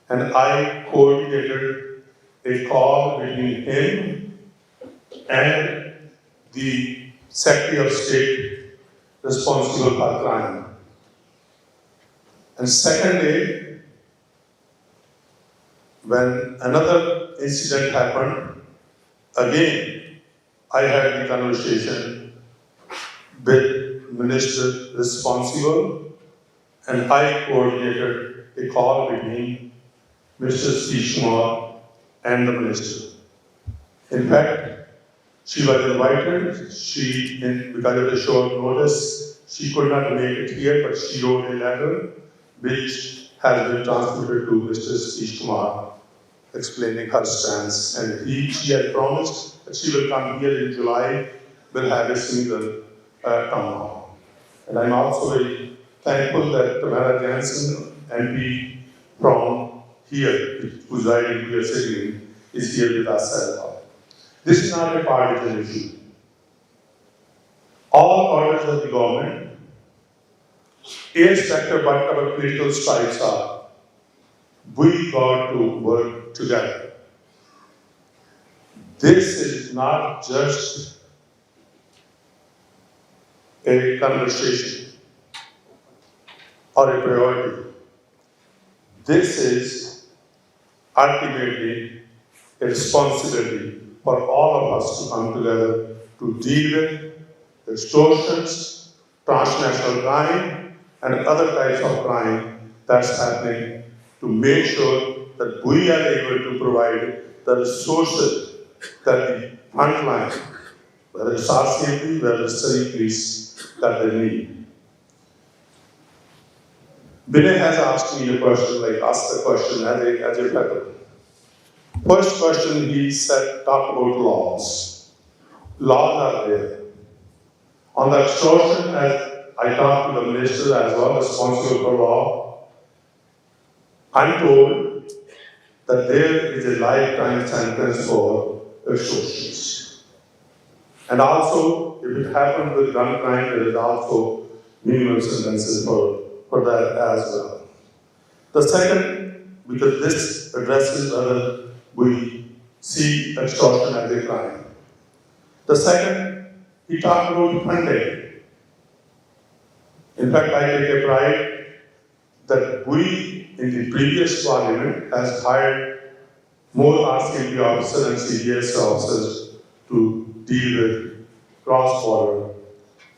and I coordinated a call between him and the Secretary of State responsible for crime. And second day, when another incident happened, again I had the conversation with Minister responsible, and I coordinated a call between Mr. Satish Kumar and the Minister. In fact, she was invited, because of the short notice, she could not make it here, but she wrote a letter which has been transmitted to Mr. Satish Kumar, explaining her stance, and she had promised that she will come here in July, will have a single town hall. And I'm also very thankful that Tamara Jansen, MP from here, whose riding we are sitting in, is here with us as well. This is not a partisan issue. All orders of the government, irrespective of what our political stripes are, we got to work together. This is not just a conversation or a priority. This is ultimately a responsibility for all of us to come together to deal with extortions, transnational crime, and other types of crime that's happening, to make sure that we are able to provide the resources that the front line, whether it's RCMP, whether it's Surrey Police, that they need. Vinay has asked me a question, asked the question as a fellow. First question he said, talk about laws. Laws are there. On the extortion, as I talked to the minister as well, responsible for law, I'm told that there is a lifetime sentence for extortions. And also, if it happens with gun crime, there is also minimum sentences for that as well. The second, because this addresses whether we see extortion as a crime. The second, he talked about funding. In fact, I take a pride that we, in the previous parliament, has hired more RCMP officers and CDS officers to deal with cross-border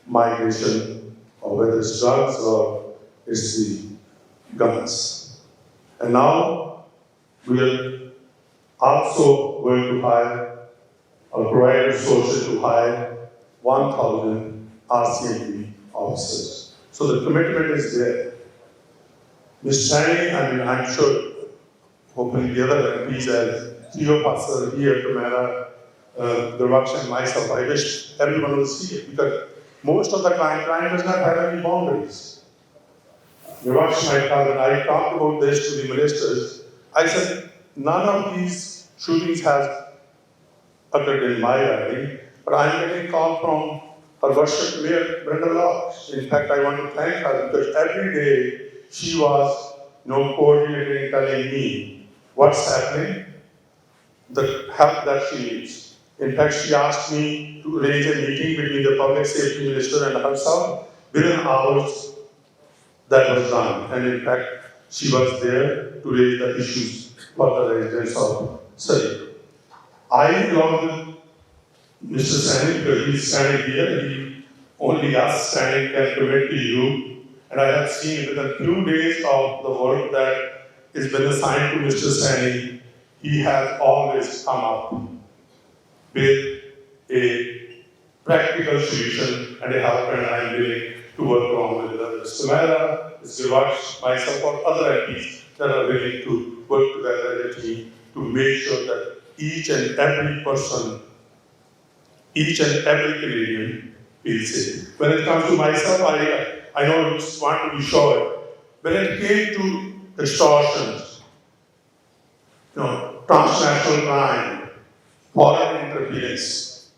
migration, or whether it's drugs or it's the guns. And now we are also going to hire or provide resources to hire 1,000 RCMP officers. So the commitment is there. Ms. Sani, I'm sure, hopefully the other MPs, as three of us are here, Tamara, Durvaksha and myself, I wish everyone will see it, because most of the crime does not have any boundaries. Durvaksha, my cousin, I talked about this to the ministers. I said, none of these shootings has occurred in my area, but I'm getting a call from her worship Mayor Brenda Locke. In fact, I want to thank her, because every day she was coordinating, telling me what's happening, the help that she needs. In fact, she asked me to arrange a meeting between the public safety minister and herself. Within hours, that was done. And in fact, she was there to raise the issues for the residents of Surrey. I, along with Mr. Sani, because he's standing here, only us standing can commit to you. And I have seen within 2 days of the work that has been assigned to Mr. Sani, he has always come up with a practical solution and a help, and I am willing to work on with Mr. Samara, Mr. Vash, myself, or other MPs that are willing to work together as a team to make sure that each and every person, each and every Canadian feels safe. When it comes to myself, I know I just want to be sure. When it came to extortion, transnational crime, foreign interference,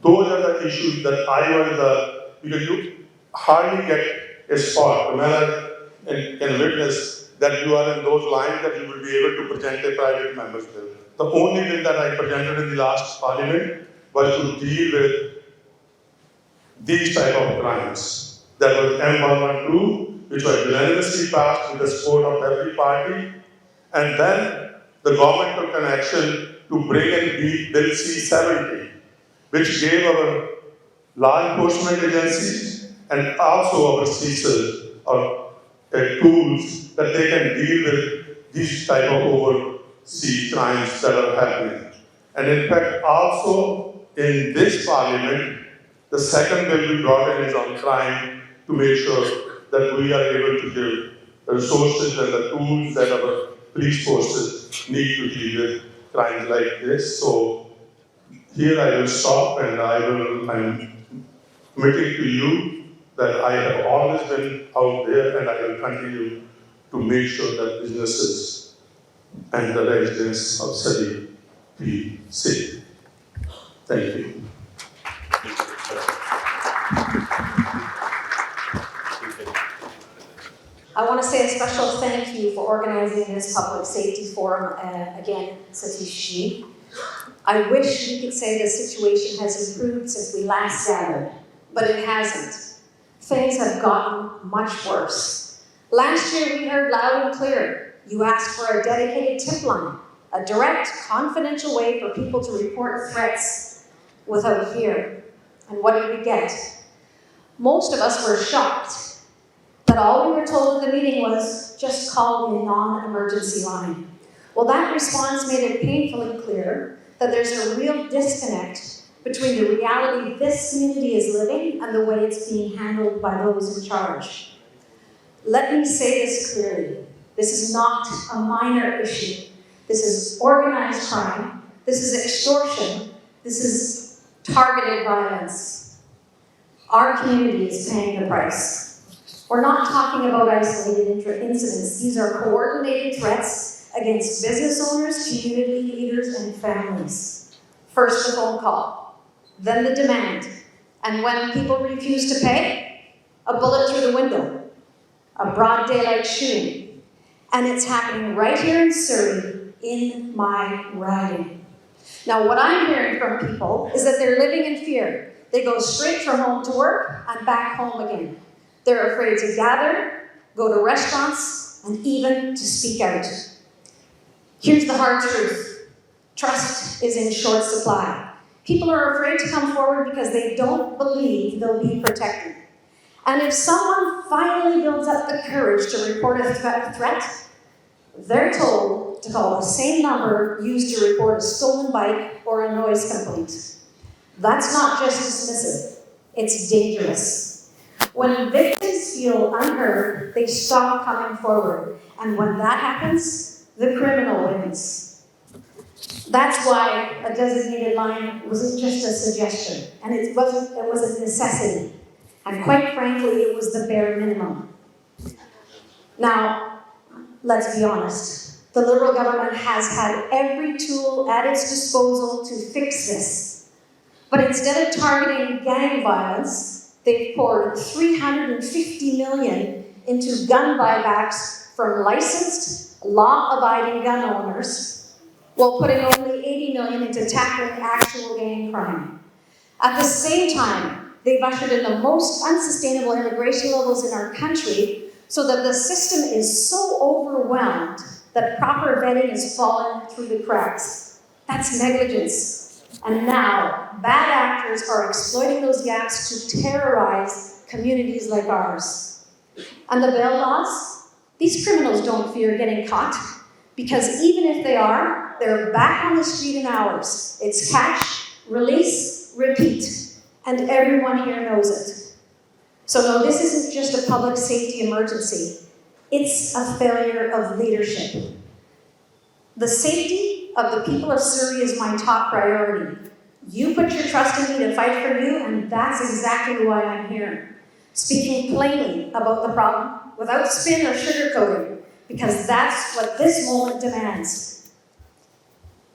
those are the issues that I was because you hardly get a spot, a man can witness that you are in those lines that you will be able to present a private member's bill. The only bill that I presented in the last parliament was to deal with these type of crimes. That was M112, which was unanimously passed with the support of every party, and then the government took an action to bring in Bill C-70, which gave our law enforcement agencies and also our CSIS tools that they can deal with these type of overseas crimes that are happening. And in fact, also in this parliament, the second bill we brought in is on crime, to make sure that we are able to give the resources and the tools that our police forces need to deal with crimes like this. So here I will stop, and I'm committing to you that I have always been out there, and I will continue to make sure that businesses and the residents of Surrey feel safe. Thank you. I want to say a special thank you for organizing this public safety forum, again, Satish Ji. I wish we could say the situation has improved since we last gathered, but it hasn't. Things have gotten much worse. Last year we heard loud and clear, you asked for a dedicated tip line, a direct, confidential way for people to report threats without fear. And what did we get? Most of us were shocked that all we were told at the meeting was, just call the non-emergency line. Well, that response made it painfully clear that there's a real disconnect between the reality this community is living and the way it's being handled by those in charge. Let me say this clearly. This is not a minor issue. This is organized crime. This is extortion. This is targeted violence. Our community is paying the price. We're not talking about isolated incidents. These are coordinated threats against business owners, community leaders, and families. First the phone call, then the demand. And when people refuse to pay, a bullet through the window, a broad daylight shooting. And it's happening right here in Surrey, in my riding. Now, what I'm hearing from people is that they're living in fear. They go straight from home to work and back home again. They're afraid to gather, go to restaurants, and even to speak out. Here's the hard truth. Trust is in short supply. People are afraid to come forward because they don't believe they'll be protected. And if someone finally builds up the courage to report a threat, they're told to call the same number used to report a stolen bike or a noise complaint. That's not just dismissive, it's dangerous. When victims feel unheard, they stop coming forward. And when that happens, the criminal wins. That's why a designated line wasn't just a suggestion, and it was a necessity. And quite frankly, it was the bare minimum. Now, let's be honest. The Liberal government has had every tool at its disposal to fix this. But instead of targeting gang violence, they've poured $350 million into gun buybacks from licensed, law-abiding gun owners, while putting only $80 million into tackling actual gang crime. At the same time, they've ushered in the most unsustainable immigration levels in our country, so that the system is so overwhelmed that proper vetting has fallen through the cracks. That's negligence. And now, bad actors are exploiting those gaps to terrorize communities like ours. And the bail laws? These criminals don't fear getting caught, because even if they are, they're back on the street in hours. It's catch, release, repeat. And everyone here knows it. So no, this isn't just a public safety emergency. It's a failure of leadership. The safety of the people of Surrey is my top priority. You put your trust in me to fight for you, and that's exactly why I'm here. Speaking plainly about the problem, without spin or sugarcoating, because that's what this moment demands.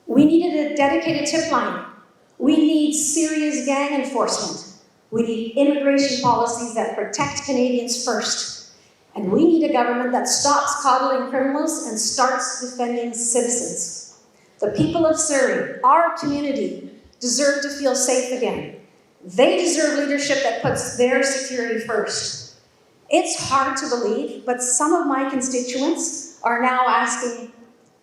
We needed a dedicated tip line. We need serious gang enforcement. We need immigration policies that protect Canadians first. And we need a government that stops coddling criminals and starts defending citizens. The people of Surrey, our community, deserve to feel safe again. They deserve leadership that puts their security first. It's hard to believe, but some of my constituents are now asking,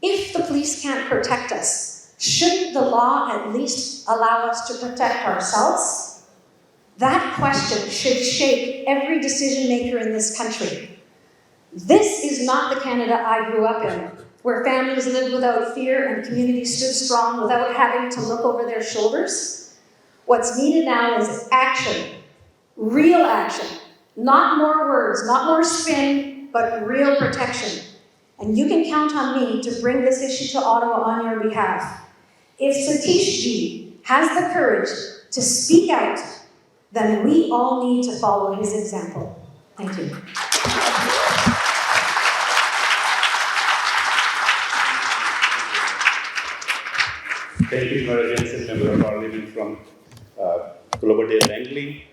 if the police can't protect us, shouldn't the law at least allow us to protect ourselves? That question should shake every decision maker in this country. This is not the Canada I grew up in, where families lived without fear and communities stood strong without having to look over their shoulders. What's needed now is action, real action, not more words, not more spin, but real protection. And you can count on me to bring this issue to Ottawa on your behalf. If Satish Ji has the courage to speak out, then we all need to follow his example. Thank you. Thank you, Emergency Member of Parliament from Cloverdale Langley.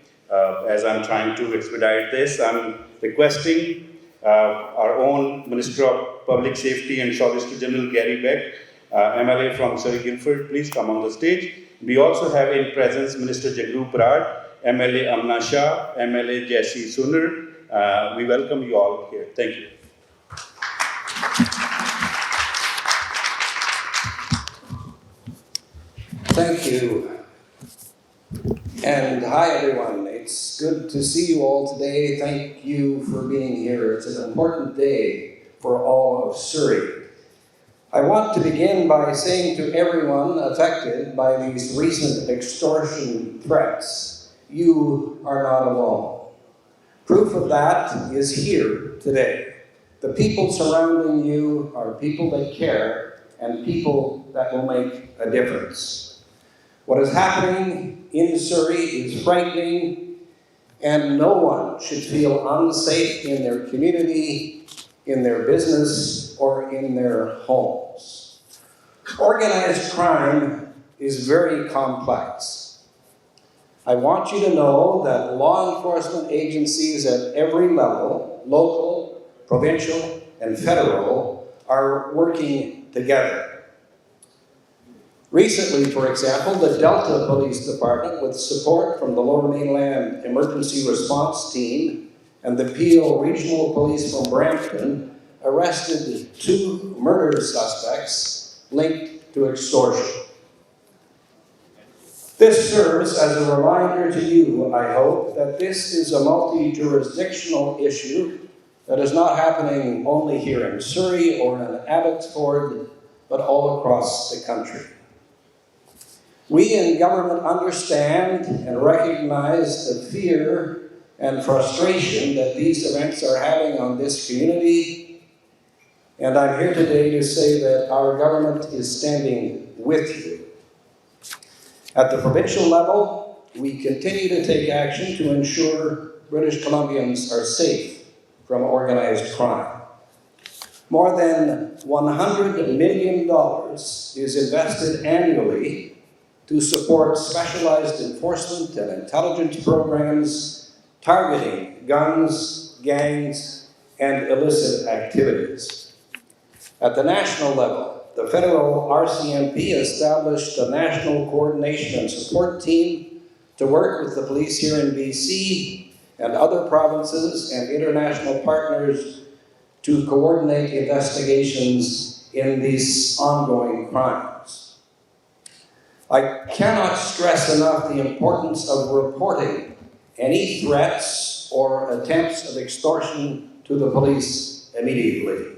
As I'm trying to expedite this, I'm requesting our own Minister of Public Safety and Solicitor General Gary Beck MLA from Surrey Guildford, please come on the stage. We also have in presence Minister Jagru Parad, MLA Amna Shah, MLA Jesse Sunar. We welcome you all here. Thank you. Thank you. And hi, everyone. It's good to see you all today. Thank you for being here. It's an important day for all of Surrey. I want to begin by saying to everyone affected by these recent extortion threats, you are not alone. Proof of that is here today. The people surrounding you are people that care and people that will make a difference. What is happening in Surrey is frightening, and no one should feel unsafe in their community, in their business, or in their homes. Organized crime is very complex. I want you to know that law enforcement agencies at every level, local, provincial, and federal, are working together. Recently, for example, the Delta Police Department, with support from the Lower Mainland Emergency Response Team and the Peel Regional Police from Brampton, arrested 2 murder suspects linked to extortion. This serves as a reminder to you, I hope, that this is a multi-jurisdictional issue that is not happening only here in Surrey or in Abbotsford, but all across the country. We in government understand and recognize the fear and frustration that these events are having on this community, and I'm here today to say that our government is standing with you. At the provincial level, we continue to take action to ensure British Columbians are safe from organized crime. More than $100 million is invested annually to support specialized enforcement and intelligence programs targeting guns, gangs, and illicit activities. At the national level, the federal RCMP established a national coordination and support team to work with the police here in BC and other provinces and international partners to coordinate investigations in these ongoing crimes. I cannot stress enough the importance of reporting any threats or attempts of extortion to the police immediately.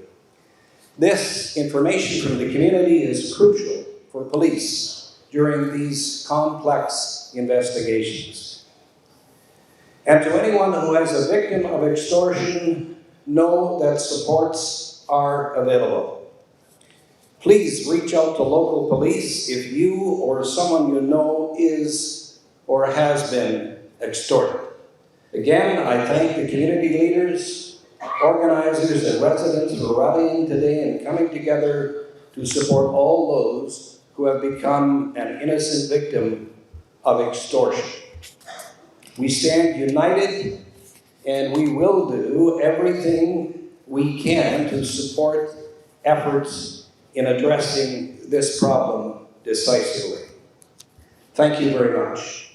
This information from the community is crucial for police during these complex investigations. And to anyone who is a victim of extortion, know that supports are available. Please reach out to local police if you or someone you know is or has been extorted. Again, I thank the community leaders, organizers, and residents for rallying today and coming together to support all those who have become an innocent victim of extortion. We stand united, and we will do everything we can to support efforts in addressing this problem decisively. Thank you very much.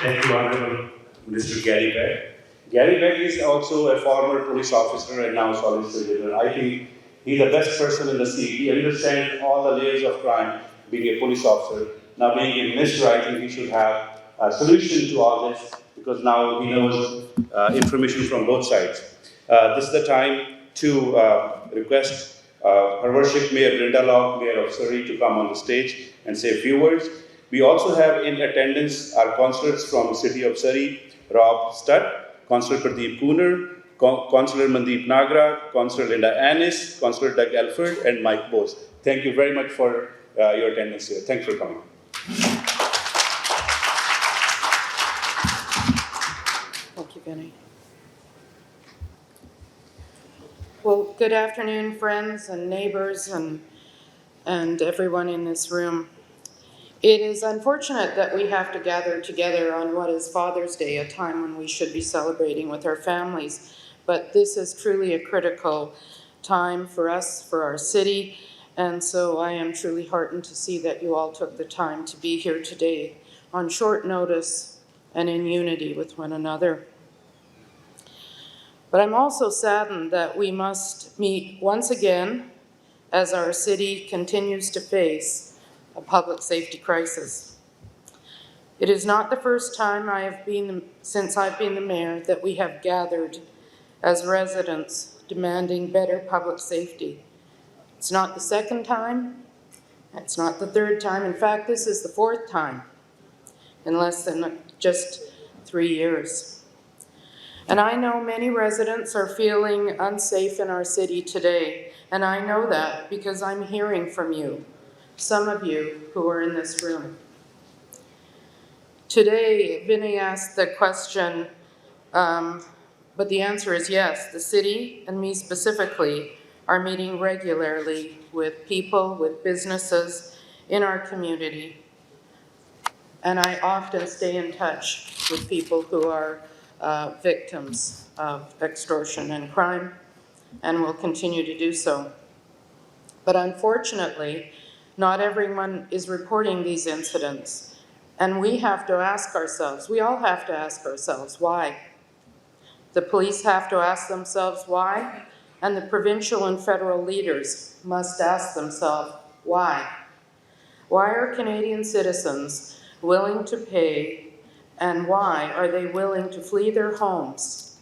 Thank you, Honorable Mr. Gary Beck. Gary Beck is also a former police officer and now Solicitor General. I think he's the best person in the seat. He understands all the layers of crime, being a police officer. Now being a minister, I think he should have a solution to all this because now he knows information from both sides. This is the time to request Her Worship Mayor Brenda Locke, Mayor of Surrey, to come on the stage and say a few words. We also have in attendance our councillors from the City of Surrey, Rob Studd, Councillor Pradeep Pooner, Councillor Mandeep Nagra, Councillor Linda Annis, Councillor Doug Elford, and Mike Bose. Thank you very much for your attendance here. Thanks for coming. Thank you, Vinny. Well, good afternoon, friends and neighbors and everyone in this room. It is unfortunate that we have to gather together on what is Father's Day, a time when we should be celebrating with our families. but this is truly a critical time for us, for our city, and so I am truly heartened to see that you all took the time to be here today on short notice and in unity with one another. But I'm also saddened that we must meet once again as our city continues to face a public safety crisis. It is not the first time since I've been the mayor that we have gathered as residents demanding better public safety. It's not the second time, it's not the third time. In fact, this is the fourth time in less than just 3 years. And I know many residents are feeling unsafe in our city today, and I know that because I'm hearing from you, some of you who are in this room. Today, Vinny asked the question, but the answer is yes. The city, and me specifically, are meeting regularly with people, with businesses in our community. And I often stay in touch with people who are victims of extortion and crime, and will continue to do so. But unfortunately, not everyone is reporting these incidents. And we have to ask ourselves, we all have to ask ourselves, why? The police have to ask themselves why, and the provincial and federal leaders must ask themselves why. Why are Canadian citizens willing to pay, and why are they willing to flee their homes?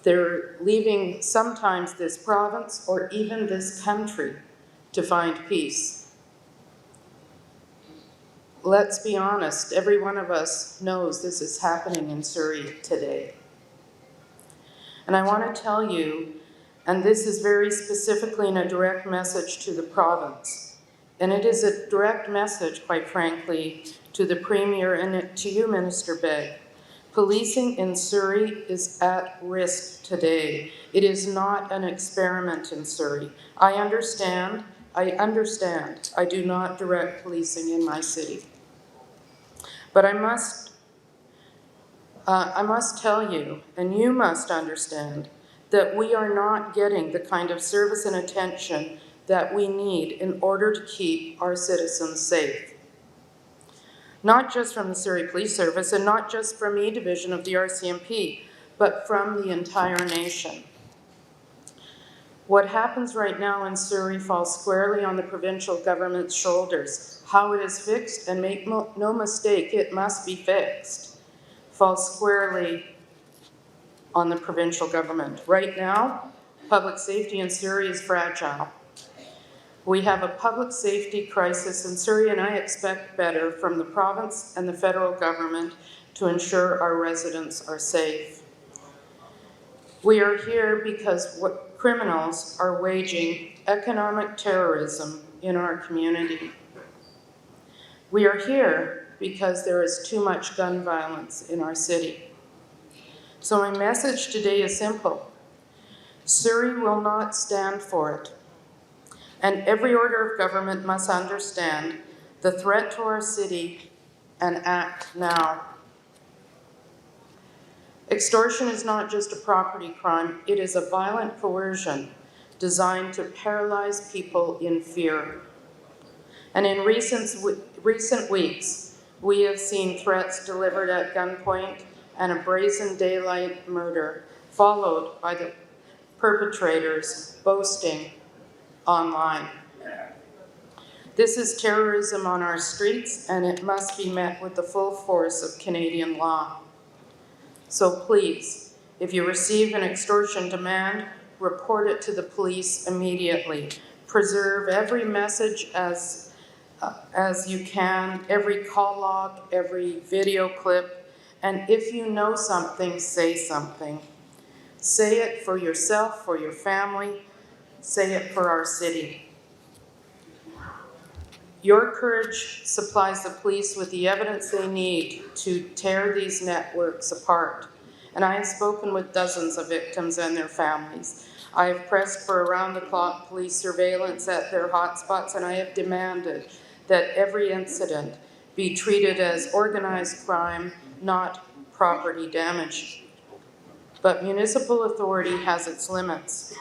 They're leaving sometimes this province or even this country to find peace. Let's be honest, every one of us knows this is happening in Surrey today. And I want to tell you, and this is very specifically in a direct message to the province, and it is a direct message, quite frankly, to the Premier and to you, Minister Begg. Policing in Surrey is at risk today. It is not an experiment in Surrey. I understand. I do not direct policing in my city. But I must tell you, and you must understand, that we are not getting the kind of service and attention that we need in order to keep our citizens safe. Not just from the Surrey Police Service and not just from E Division of the RCMP, but from the entire nation. What happens right now in Surrey falls squarely on the provincial government's shoulders. How it is fixed, and make no mistake, it must be fixed, falls squarely on the provincial government. Right now, public safety in Surrey is fragile. We have a public safety crisis in Surrey, and I expect better from the province and the federal government to ensure our residents are safe. We are here because criminals are waging economic terrorism in our community. We are here because there is too much gun violence in our city. So my message today is simple. Surrey will not stand for it. And every order of government must understand the threat to our city and act now. Extortion is not just a property crime, it is a violent coercion designed to paralyze people in fear. And in recent weeks, we have seen threats delivered at gunpoint and a brazen daylight murder, followed by the perpetrators boasting online. This is terrorism on our streets, and it must be met with the full force of Canadian law. So please, if you receive an extortion demand, report it to the police immediately. Preserve every message as you can, every call log, every video clip, and if you know something, say something. Say it for yourself, for your family, say it for our city. Your courage supplies the police with the evidence they need to tear these networks apart. And I have spoken with dozens of victims and their families. I have pressed for around-the-clock police surveillance at their hotspots, and I have demanded that every incident be treated as organized crime, not property damage. But municipal authority has its limits.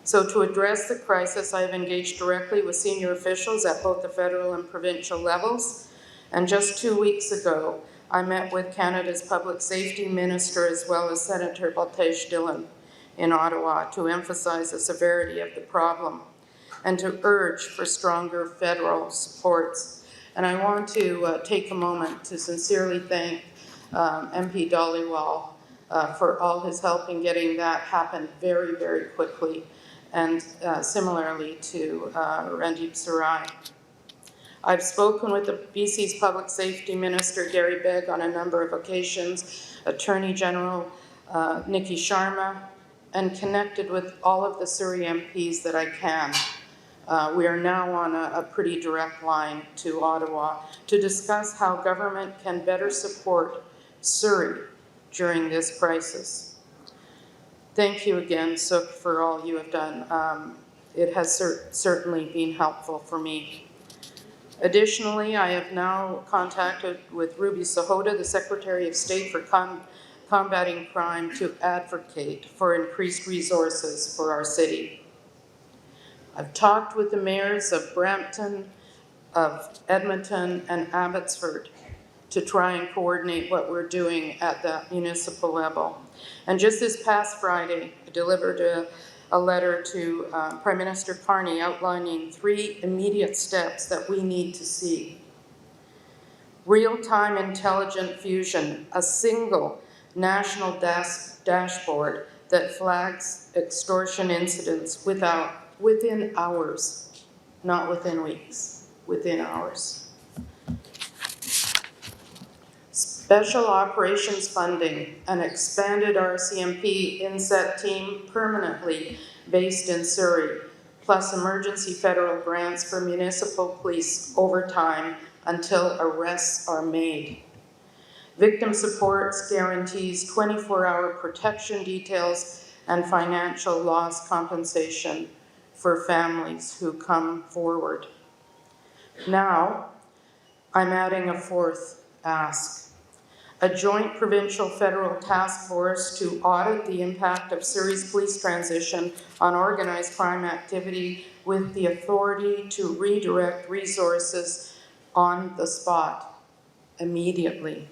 So to address the crisis, I have engaged directly with senior officials at both the federal and provincial levels. And just 2 weeks ago, I met with Canada's Public Safety Minister as well as Senator Baltej-Dillon in Ottawa to emphasize the severity of the problem and to urge for stronger federal supports. And I want to take a moment to sincerely thank MP Dhaliwal for all his help in getting that happen very, very quickly, and similarly to Randeep Sarai. I've spoken with the BC's Public Safety Minister, Gary Begg, on a number of occasions, Attorney General Nikki Sharma, and connected with all of the Surrey MPs that I can. We are now on a pretty direct line to Ottawa to discuss how government can better support Surrey during this crisis. Thank you again, Sook, for all you have done. It has certainly been helpful for me. Additionally, I have now contacted with Ruby Sahota, the Secretary of State for Combating Crime, to advocate for increased resources for our city. I've talked with the mayors of Brampton, of Edmonton, and Abbotsford to try and coordinate what we're doing at the municipal level. And just this past Friday, I delivered a letter to Prime Minister Carney outlining 3 immediate steps that we need to see. Real-time intelligent fusion, a single national dashboard that flags extortion incidents within hours, not within weeks, within hours. Special operations funding, an expanded RCMP inset team permanently based in Surrey, plus emergency federal grants for municipal police overtime until arrests are made. Victim supports guarantees 24-hour protection details and financial loss compensation for families who come forward. Now, I'm adding a 4th ask. A joint provincial federal task force to audit the impact of Surrey's police transition on organized crime activity with the authority to redirect resources on the spot immediately.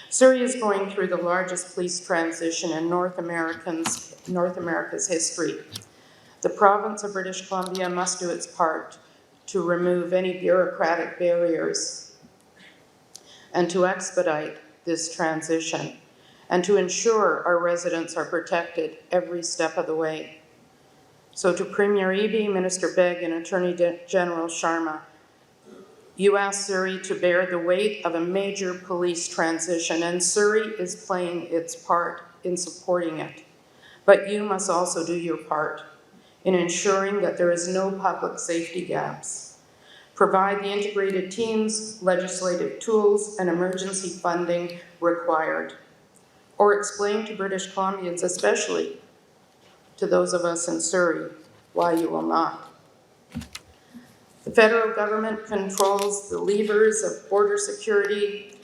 Surrey is going through the largest police transition in North America's history. The province of British Columbia must do its part to remove any bureaucratic barriers and to expedite this transition, and to ensure our residents are protected every step of the way. So to Premier Eby, Minister Begg, and Attorney General Sharma, you asked Surrey to bear the weight of a major police transition, and Surrey is playing its part in supporting it. But you must also do your part in ensuring that there is no public safety gaps. Provide the integrated teams, legislative tools, and emergency funding required. Or explain to British Columbians, especially to those of us in Surrey, why you will not. The federal government controls the levers of border security,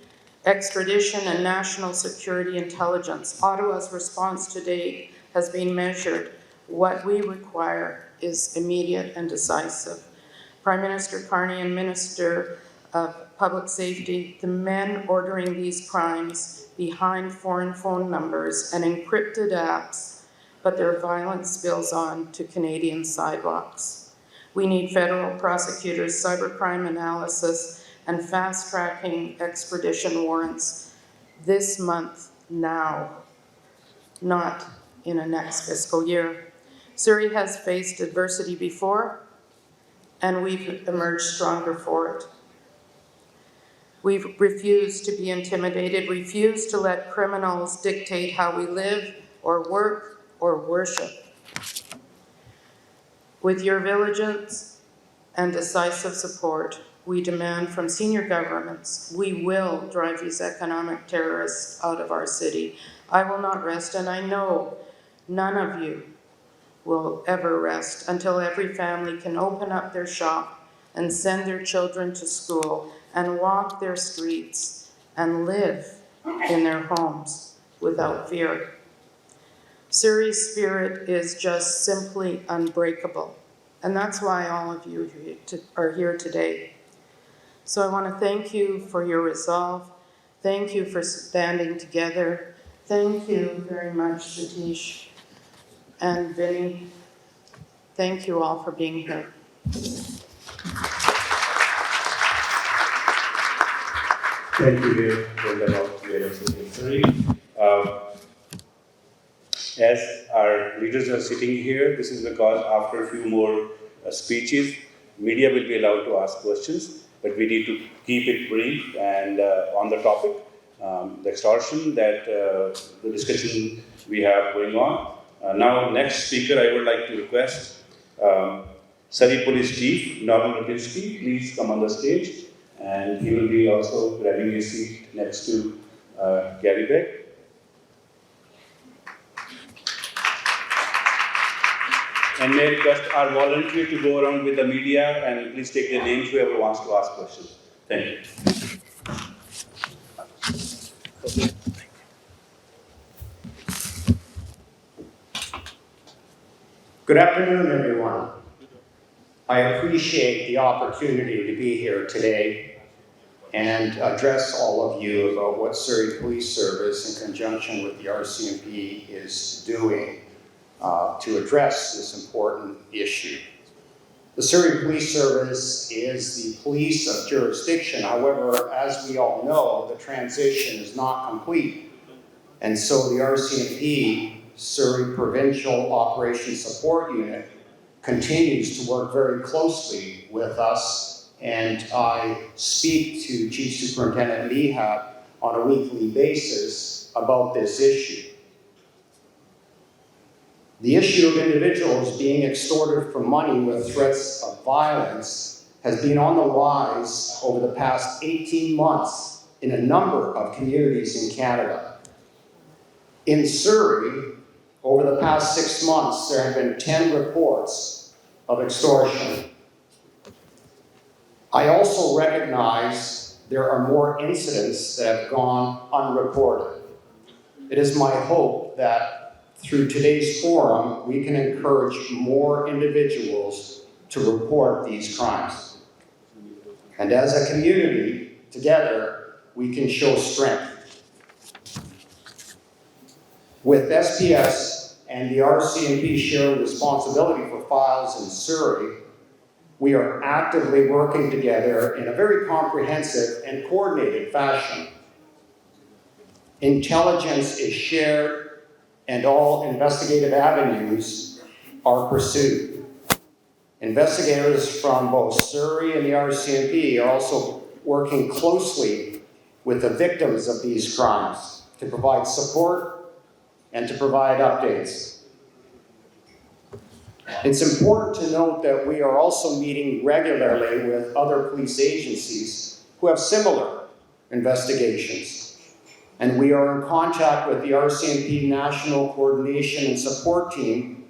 extradition, and national security intelligence. Ottawa's response to date has been measured. What we require is immediate and decisive. Prime Minister Carney and Minister of Public Safety, the men ordering these crimes behind foreign phone numbers and encrypted apps, but their violence spills on to Canadian sidewalks. We need federal prosecutors, cybercrime analysis, and fast-tracking extradition warrants this month, now, not in a next fiscal year. Surrey has faced adversity before, and we've emerged stronger for it. We've refused to be intimidated, refused to let criminals dictate how we live or work or worship. With your vigilance and decisive support, we demand from senior governments, we will drive these economic terrorists out of our city. I will not rest, and I know none of you will ever rest until every family can open up their shop and send their children to school and walk their streets and live in their homes without fear. Surrey's spirit is just simply unbreakable. And that's why all of you are here today. So I want to thank you for your resolve. Thank you for standing together. Thank you very much, Satish and Vinny. Thank you all for being here. Thank you, dear Brenda, of Surrey. As our leaders are sitting here, this is because after a few more speeches, media will be allowed to ask questions, but we need to keep it brief and on the topic, the extortion that the discussion we have going on. Now, next speaker, I would like to request Surrey Police Chief Norman Rapinski, please come on the stage, and he will be also grabbing his seat next to Gary Beck. And may I request our volunteer to go around with the media and please take their names, whoever wants to ask questions. Thank you. Good afternoon, everyone. I appreciate the opportunity to be here today and address all of you about what Surrey Police Service, in conjunction with the RCMP, is doing to address this important issue. The Surrey Police Service is the police of jurisdiction. However, as we all know, the transition is not complete. And so the RCMP, Surrey Provincial Operations Support Unit, continues to work very closely with us, and I speak to Chief Superintendent Mihak on a weekly basis about this issue. The issue of individuals being extorted for money with threats of violence has been on the rise over the past 18 months in a number of communities in Canada. In Surrey, over the past 6 months, there have been 10 reports of extortion. I also recognize there are more incidents that have gone unreported. It is my hope that through today's forum, we can encourage more individuals to report these crimes. And as a community, together, we can show strength. With SPS and the RCMP sharing responsibility for files in Surrey, we are actively working together in a very comprehensive and coordinated fashion. Intelligence is shared and all investigative avenues are pursued. Investigators from both Surrey and the RCMP are also working closely with the victims of these crimes to provide support and to provide updates. It's important to note that we are also meeting regularly with other police agencies who have similar investigations. And we are in contact with the RCMP National Coordination and Support Team,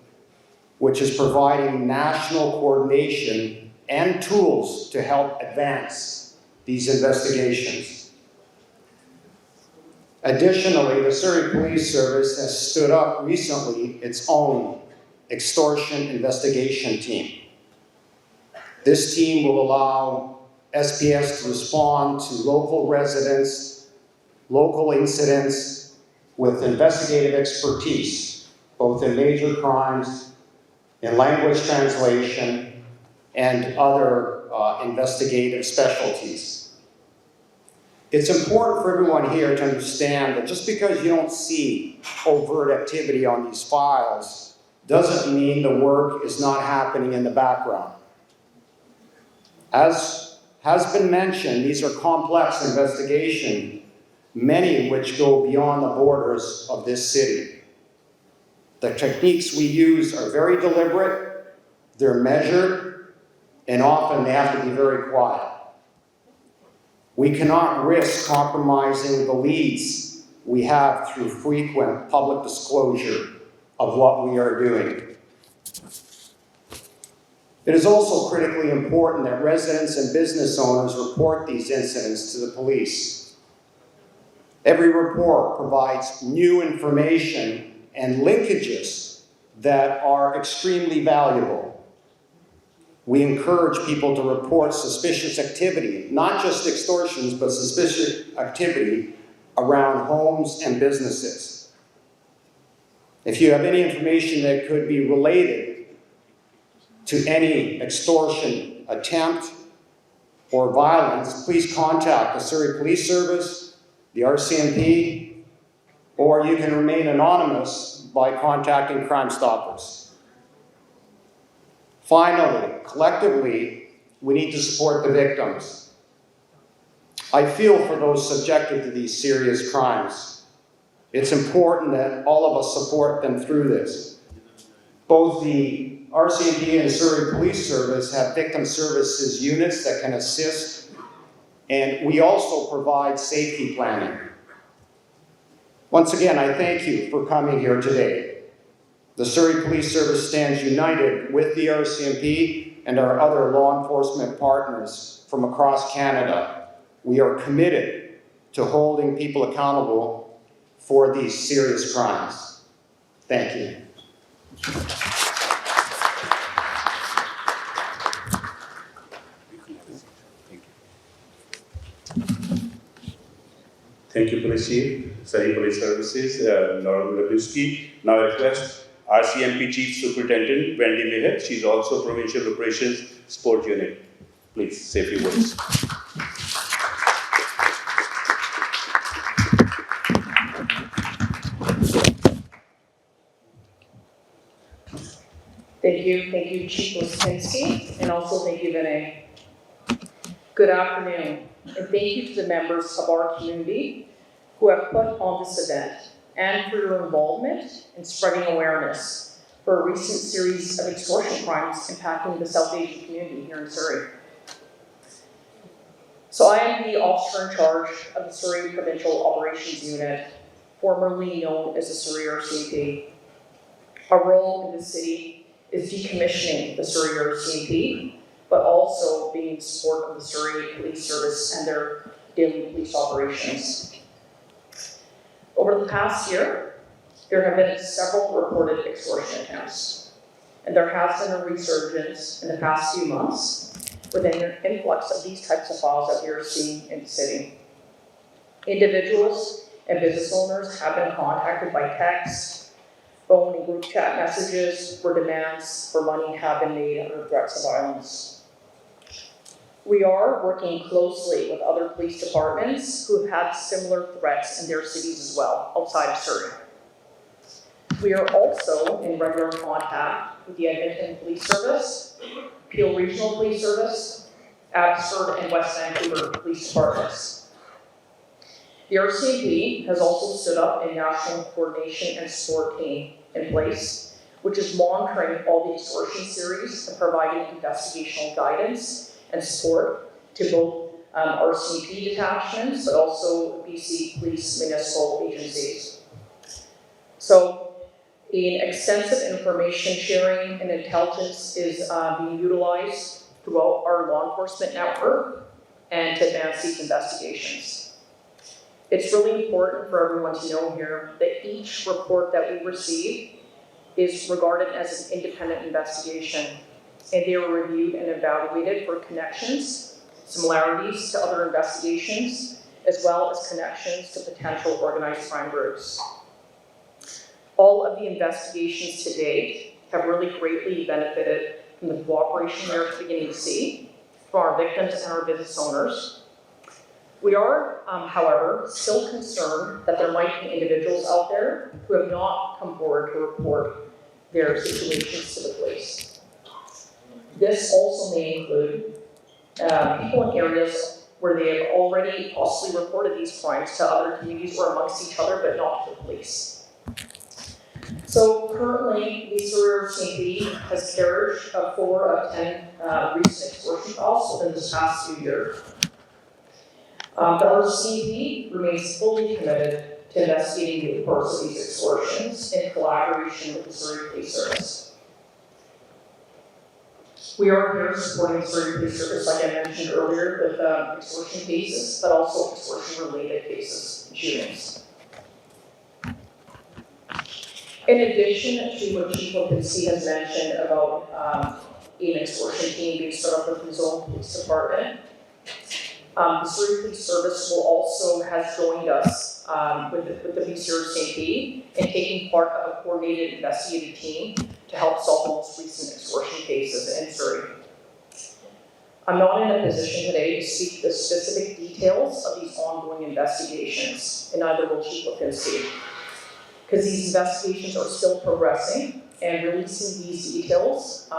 which is providing national coordination and tools to help advance these investigations. Additionally, the Surrey Police Service has stood up recently its own extortion investigation team. This team will allow SPS to respond to local residents, local incidents with investigative expertise, both in major crimes, in language translation, and other investigative specialties. It's important for everyone here to understand that just because you don't see overt activity on these files doesn't mean the work is not happening in the background. As has been mentioned, these are complex investigations, many of which go beyond the borders of this city. The techniques we use are very deliberate, they're measured, and often they have to be very quiet. We cannot risk compromising the leads we have through frequent public disclosure of what we are doing. It is also critically important that residents and business owners report these incidents to the police. Every report provides new information and linkages that are extremely valuable. We encourage people to report suspicious activity, not just extortions, but suspicious activity around homes and businesses. If you have any information that could be related to any extortion attempt or violence, please contact the Surrey Police Service, the RCMP, or you can remain anonymous by contacting Crime Stoppers. Finally, collectively, we need to support the victims. I feel for those subjected to these serious crimes. It's important that all of us support them through this. Both the RCMP and Surrey Police Service have victim services units that can assist, and we also provide safety planning. Once again, I thank you for coming here today. The Surrey Police Service stands united with the RCMP and our other law enforcement partners from across Canada. We are committed to holding people accountable for these serious crimes. Thank you. Thank you, Police Chief, Surrey Police Services, Norman Lebuski. Now I request RCMP Chief Superintendent Wendy Meher. She's also Provincial Operations Sport Unit. Please say a few words. Thank you, Chief Ospinski, and also thank you, Vinay. Good afternoon, and thank you to the members of our community who have put on this event and for your involvement in spreading awareness for a recent series of extortion crimes impacting the South Asian community here in Surrey. So I am the officer in charge of the Surrey Provincial Operations Unit, formerly known as the Surrey RCMP. Our role in the city is decommissioning the Surrey RCMP, but also being in support of the Surrey Police Service and their daily police operations. Over the past year, there have been several reported extortion attempts, and there has been a resurgence in the past few months with an influx of these types of files that we are seeing in the city. Individuals and business owners have been contacted by text, phone, and group chat messages where demands for money have been made under threats of violence. We are working closely with other police departments who have had similar threats in their cities as well, outside of Surrey. We are also in regular contact with the Edmonton Police Service, Peel Regional Police Service, Abbotsford and West Vancouver Police Departments. The RCMP has also stood up a national coordination and support team in place, which is monitoring all the extortion series and providing investigational guidance and support to both RCMP detachments, but also BC Police municipal agencies. So, an extensive information sharing and intelligence is being utilized throughout our law enforcement network and to advance these investigations. It's really important for everyone to know here that each report that we receive is regarded as an independent investigation, and they are reviewed and evaluated for connections, similarities to other investigations, as well as connections to potential organized crime groups. All of the investigations to date have really greatly benefited from the cooperation we are beginning to see from our victims and our business owners. We are, however, still concerned that there might be individuals out there who have not come forward to report their situations to the police. This also may include people in areas where they have already possibly reported these crimes to other communities or amongst each other, but not to the police. So currently, the Surrey RCMP has carried 4 of 10 recent extortion calls within this past few years. The RCMP remains fully committed to investigating the reports of these extortions in collaboration with the Surrey Police Service. We are here supporting the Surrey Police Service, like I mentioned earlier, with extortion cases, but also extortion-related cases and shootings. In addition to what Chief Lipinski has mentioned about an extortion team being set up with his own police department, the Surrey Police Service will also has joined us with the BCRCP in taking part of a coordinated investigative team to help solve the most recent extortion cases in Surrey. I'm not in a position today to speak the specific details of these ongoing investigations, and neither will Chief Lipinski, because these investigations are still progressing, and releasing these details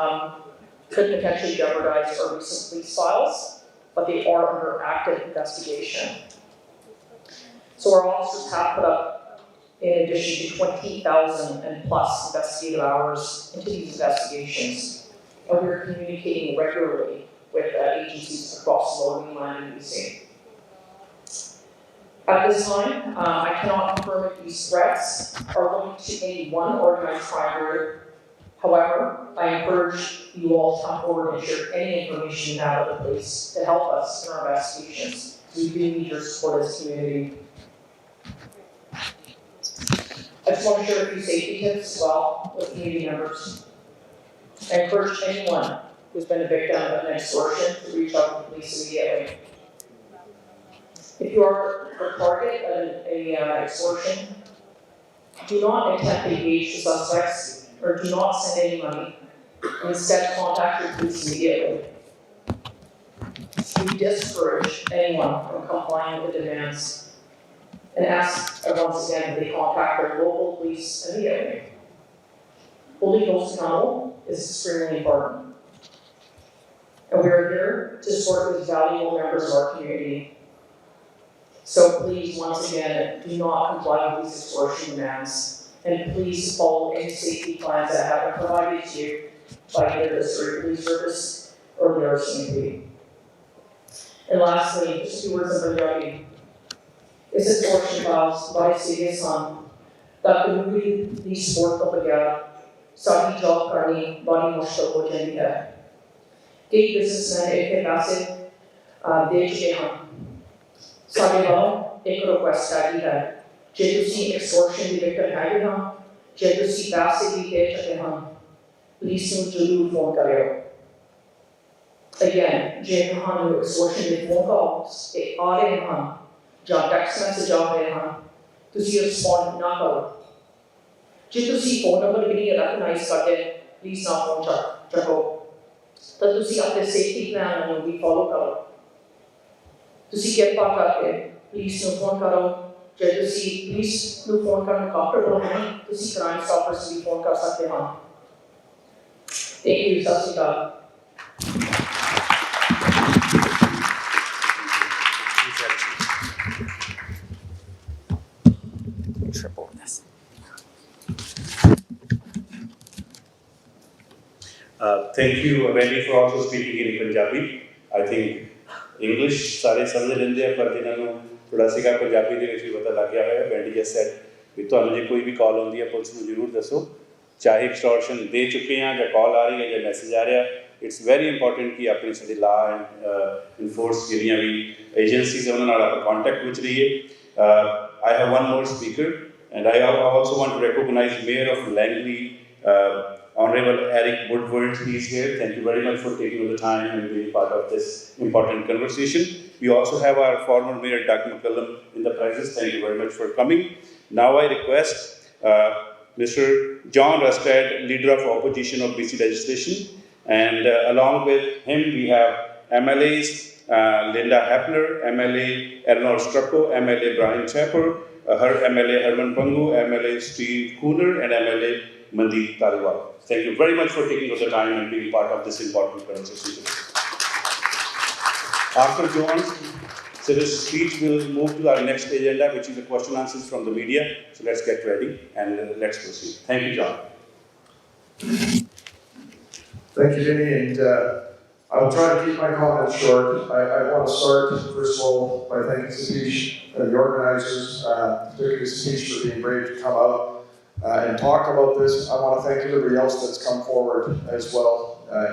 could potentially jeopardize our recent police files, but they are under active investigation. So our officers have put up, in addition to 20,000 and plus investigative hours into these investigations, and we're communicating regularly with agencies across the Lower Mainland and BC. At this time, I cannot confirm if these threats are linked to any one organized crime group. However, I encourage you all to come forward and share any information you have with the police to help us in our investigations. We do need your support as a community. I just want to share a few safety tips as well with community members. I encourage anyone who's been a victim of an extortion to reach out to the police immediately. If you are the target of an extortion, do not attempt to engage the suspects or do not send any money. Instead, contact your police immediately. We discourage anyone from complying with the demands and ask once again that they contact their local police immediately. Holding those accountable is extremely important. And we are here to support these valuable members of our community. So please, once again, do not comply with these extortion demands, and please follow any safety plans that have been provided to you by either the Surrey Police Service or the RCMP. And lastly, just 2 words of Punjabi. ਇਸ extortion files ਬੜੇ serious ਹਨ ਤਾਂ ਕਾਨੂੰਨੀ ਦੀ support ਤੋਂ ਬਗੈਰ ਸਾਡੀ job ਕਰਨੀ ਬੜੀ ਮੁਸ਼ਕਲ ਹੋ ਜਾਂਦੀ ਹੈ ਕਈ ਬਿਜ਼ਨਸਮੈਨ ਇੱਥੇ ਪੈਸੇ ਦੇ ਚੁੱਕੇ ਹਨ ਸਾਡੇ ਵੱਲੋਂ ਇੱਕ ਰਿਕੁਐਸਟ ਆਈ ਹੈ ਜੇ ਤੁਸੀਂ extortion ਦੀ ਵਿਕਟਮ ਹੈਗੇ ਹੋ ਜੇ ਤੁਸੀਂ ਪੈਸੇ ਵੀ ਦੇ ਚੁੱਕੇ ਹਨ ਪਲੀਜ਼ ਨੂੰ ਜ਼ਰੂਰ ਫੋਨ ਕਰਿਓ Again, ਜੇ ਤੁਹਾਨੂੰ extortion ਦੇ ਫੋਨ ਕਾਲਸ ਆ ਰਹੇ ਹਨ ਜਾਂ ਟੈਕਸਟ ਮੈਸੇਜ ਆ ਰਹੇ ਹਨ ਤੁਸੀਂ ਰਿਸਪੌਂਡ ਨਾ ਕਰੋ ਜੇ ਤੁਸੀਂ ਫੋਨ ਨੰਬਰ ਵੀ ਨਹੀਂ ਰੈਕਗਨਾਈਜ਼ ਕਰਦੇ ਪਲੀਜ਼ ਨਾ ਫੋਨ ਚੱਕੋ ਤਾਂ ਤੁਸੀਂ ਆਪਣੇ ਸੇਫਟੀ ਪਲਾਨ ਨੂੰ ਵੀ ਫੋਲੋ ਕਰੋ ਤੁਸੀਂ ਕਿਰਪਾ ਕਰਕੇ ਪੁਲਿਸ ਨੂੰ ਫੋਨ ਕਰੋ ਜੇ ਤੁਸੀਂ ਪੁਲਿਸ ਨੂੰ ਫੋਨ ਕਰਨ ਕੰਫਰਟੇਬਲ ਨਹੀਂ ਤੁਸੀਂ ਕ੍ਰਾਈਮ ਸਟਾਪਰਸ ਵੀ ਫੋਨ ਕਰ ਸਕਦੇ ਹੋ ਥੈਂਕ ਯੂ ਸਤਿ ਸ਼੍ਰੀ ਅਕਾਲ Triple this. Thank you, Wendy, for also speaking in Punjabi. I think English ਸਾਰੇ ਸਮਝ ਲੈਂਦੇ ਆ ਪਰ ਜਿਨ੍ਹਾਂ ਨੂੰ ਥੋੜਾ ਸੀਗਾ ਪੰਜਾਬੀ ਦੇ ਵਿੱਚ ਵੀ ਪਤਾ ਲੱਗ ਗਿਆ ਹੋਇਆ ਵੈਂਡੀ ਜਸ ਸੈਡ ਵੀ ਤੁਹਾਨੂੰ ਜੇ ਕੋਈ ਵੀ ਕਾਲ ਆਉਂਦੀ ਹੈ ਪੁਲਿਸ ਨੂੰ ਜ਼ਰੂਰ ਦੱਸੋ ਚਾਹੇ ਐਕਸਟੋਰਸ਼ਨ ਦੇ ਚੁੱਕੇ ਆ ਜਾਂ ਕਾਲ ਆ ਰਹੀ ਹੈ ਜਾਂ ਮੈਸੇਜ ਆ ਰਿਹਾ ਇਟਸ ਵੈਰੀ ਇੰਪੋਰਟੈਂਟ ਕਿ ਆਪਣੀ ਸਾਡੀ ਲਾ ਐਂਡ ਇਨਫੋਰਸ ਜਿਹੜੀਆਂ ਵੀ ਏਜੰਸੀਜ਼ ਉਹਨਾਂ ਨਾਲ ਆਪਾਂ ਕੰਟੈਕਟ ਵਿੱਚ ਰਹੀਏ I have one more speaker and I also want to recognize Mayor of Langley, Honorable Eric Woodward. He is here. Thank you very much for taking the time and being part of this important conversation. We also have our former Mayor Doug McCallum in the presence. Thank you very much for coming. Now I request Mr. John Rustad, Leader of Opposition of BC Legislation, and along with him we have MLAs Linda Hepner, MLA Eleanor Strucko, MLA Brian Chapper, her MLA Herman Pangu, MLA Steve Cooner, and MLA Mandeep Taliwal. Thank you very much for taking the time and being part of this important conversation today. After John's speech, we'll move to our next agenda, which is the question answers from the media. So let's get ready and let's proceed. Thank you, John. Thank you, Vinny, and I will try to keep my comments short. I want to start, first of all, by thanking Satish and the organizers, particularly Satish for being brave to come out and talk about this. I want to thank everybody else that's come forward as well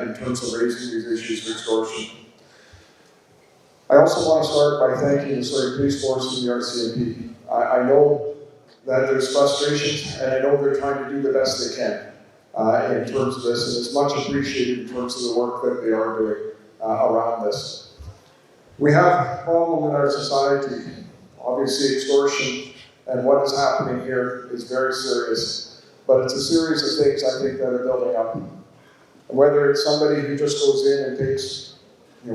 in terms of raising these issues of extortion. I also want to start by thanking the Surrey Police Force and the RCMP. I know that there's frustrations, and I know they're trying to do the best they can in terms of this, and it's much appreciated in terms of the work that they are doing around this. We have a problem in our society. Obviously, extortion and what is happening here is very serious, but it's a series of things I think that are building up. Whether it's somebody who just goes in and takes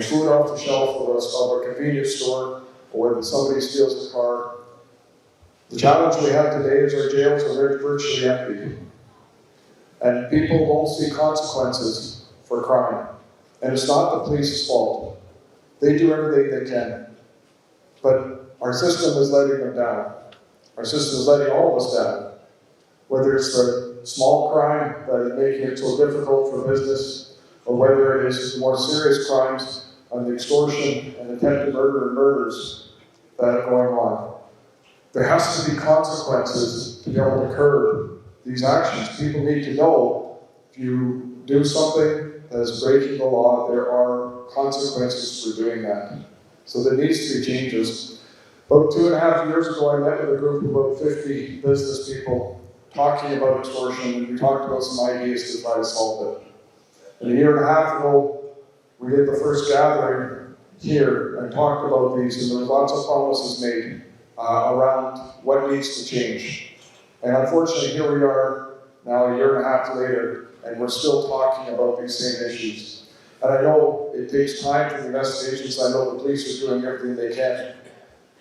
food off the shelf of a convenience store, or whether somebody steals a car. The challenge we have today is our jails are virtually empty. And people won't see consequences for crime. And it's not the police's fault. They do everything they can. But our system is letting them down. Our system is letting all of us down. Whether it's the small crime that is making it so difficult for business, or whether it is more serious crimes on the extortion and attempted murder and murders that are going on. There has to be consequences to be able to curb these actions. People need to know if you do something that is breaking the law, there are consequences for doing that. So there needs to be changes. About 2.5 years ago, I met with a group of about 50 business people talking about extortion, and we talked about some ideas to try to solve it. And 1.5 years ago, we did the first gathering here and talked about these, and there were lots of promises made around what needs to change. And unfortunately, here we are now 1.5 years later, and we're still talking about these same issues. And I know it takes time for the investigations. I know the police are doing everything they can.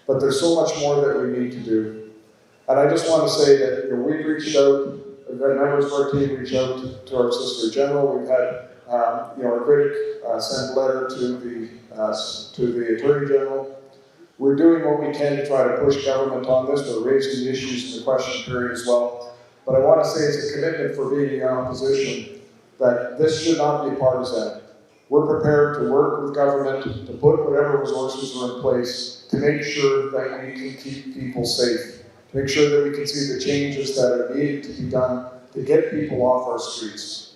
But there's so much more that we need to do. And I just want to say that we've reached out, we've had members of our team reach out to our Solicitor General. We've had a critic send a letter to the Attorney General. We're doing what we can to try to push government on this. We're raising the issues in the question period as well. But I want to say it's a commitment for being in opposition that this should not be partisan. We're prepared to work with government to put whatever resources are in place to make sure that we can keep people safe, to make sure that we can see the changes that are needed to be done to get people off our streets,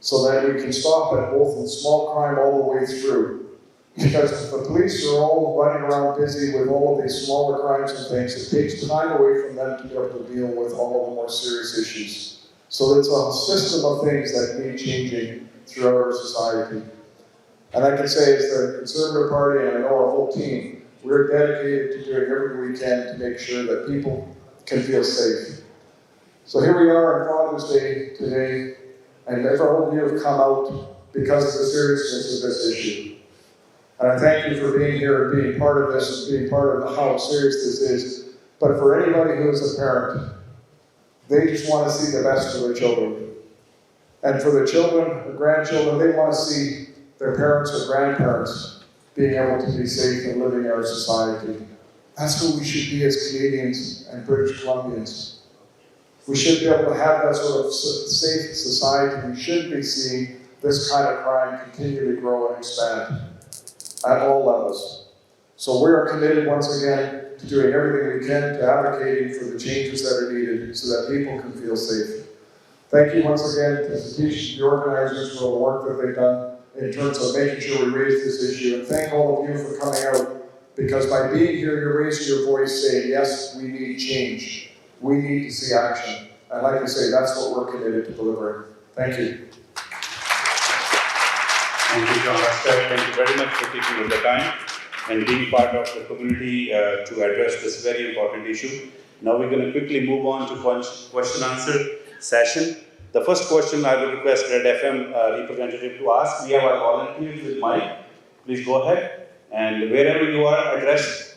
so that we can stop it both in small crime all the way through. Because if the police are all running around busy with all of these smaller crimes and things, it takes time away from them to be able to deal with all of the more serious issues. So it's a system of things that need changing throughout our society. And I can say as the Conservative Party, and I know our whole team, we're dedicated to doing everything we can to make sure that people can feel safe. So here we are on Father's Day today, and all of you have come out because of the seriousness of this issue. And I thank you for being here and being part of this, and being part of how serious this is. But for anybody who is a parent, they just want to see the best for their children. And for the children, the grandchildren, they want to see their parents or grandparents being able to be safe and living in our society. That's who we should be as Canadians and British Columbians. We should be able to have that sort of safe society. We should be seeing this kind of crime continue to grow and expand at all levels. So we are committed once again to doing everything we can to advocating for the changes that are needed so that people can feel safe. Thank you once again to Satish, the organizers, for the work that they've done in terms of making sure we raise this issue. And thank all of you for coming out, because by being here, you're raising your voice saying, yes, we need change. We need to see action. And like I say, that's what we're committed to delivering. Thank you. Thank you, John Lester. Thank you very much for taking the time and being part of the community to address this very important issue. Now we're going to quickly move on to question-answer session. The first question I will request Red FM representative to ask. We have our volunteers with mic. Please go ahead, and wherever you are, address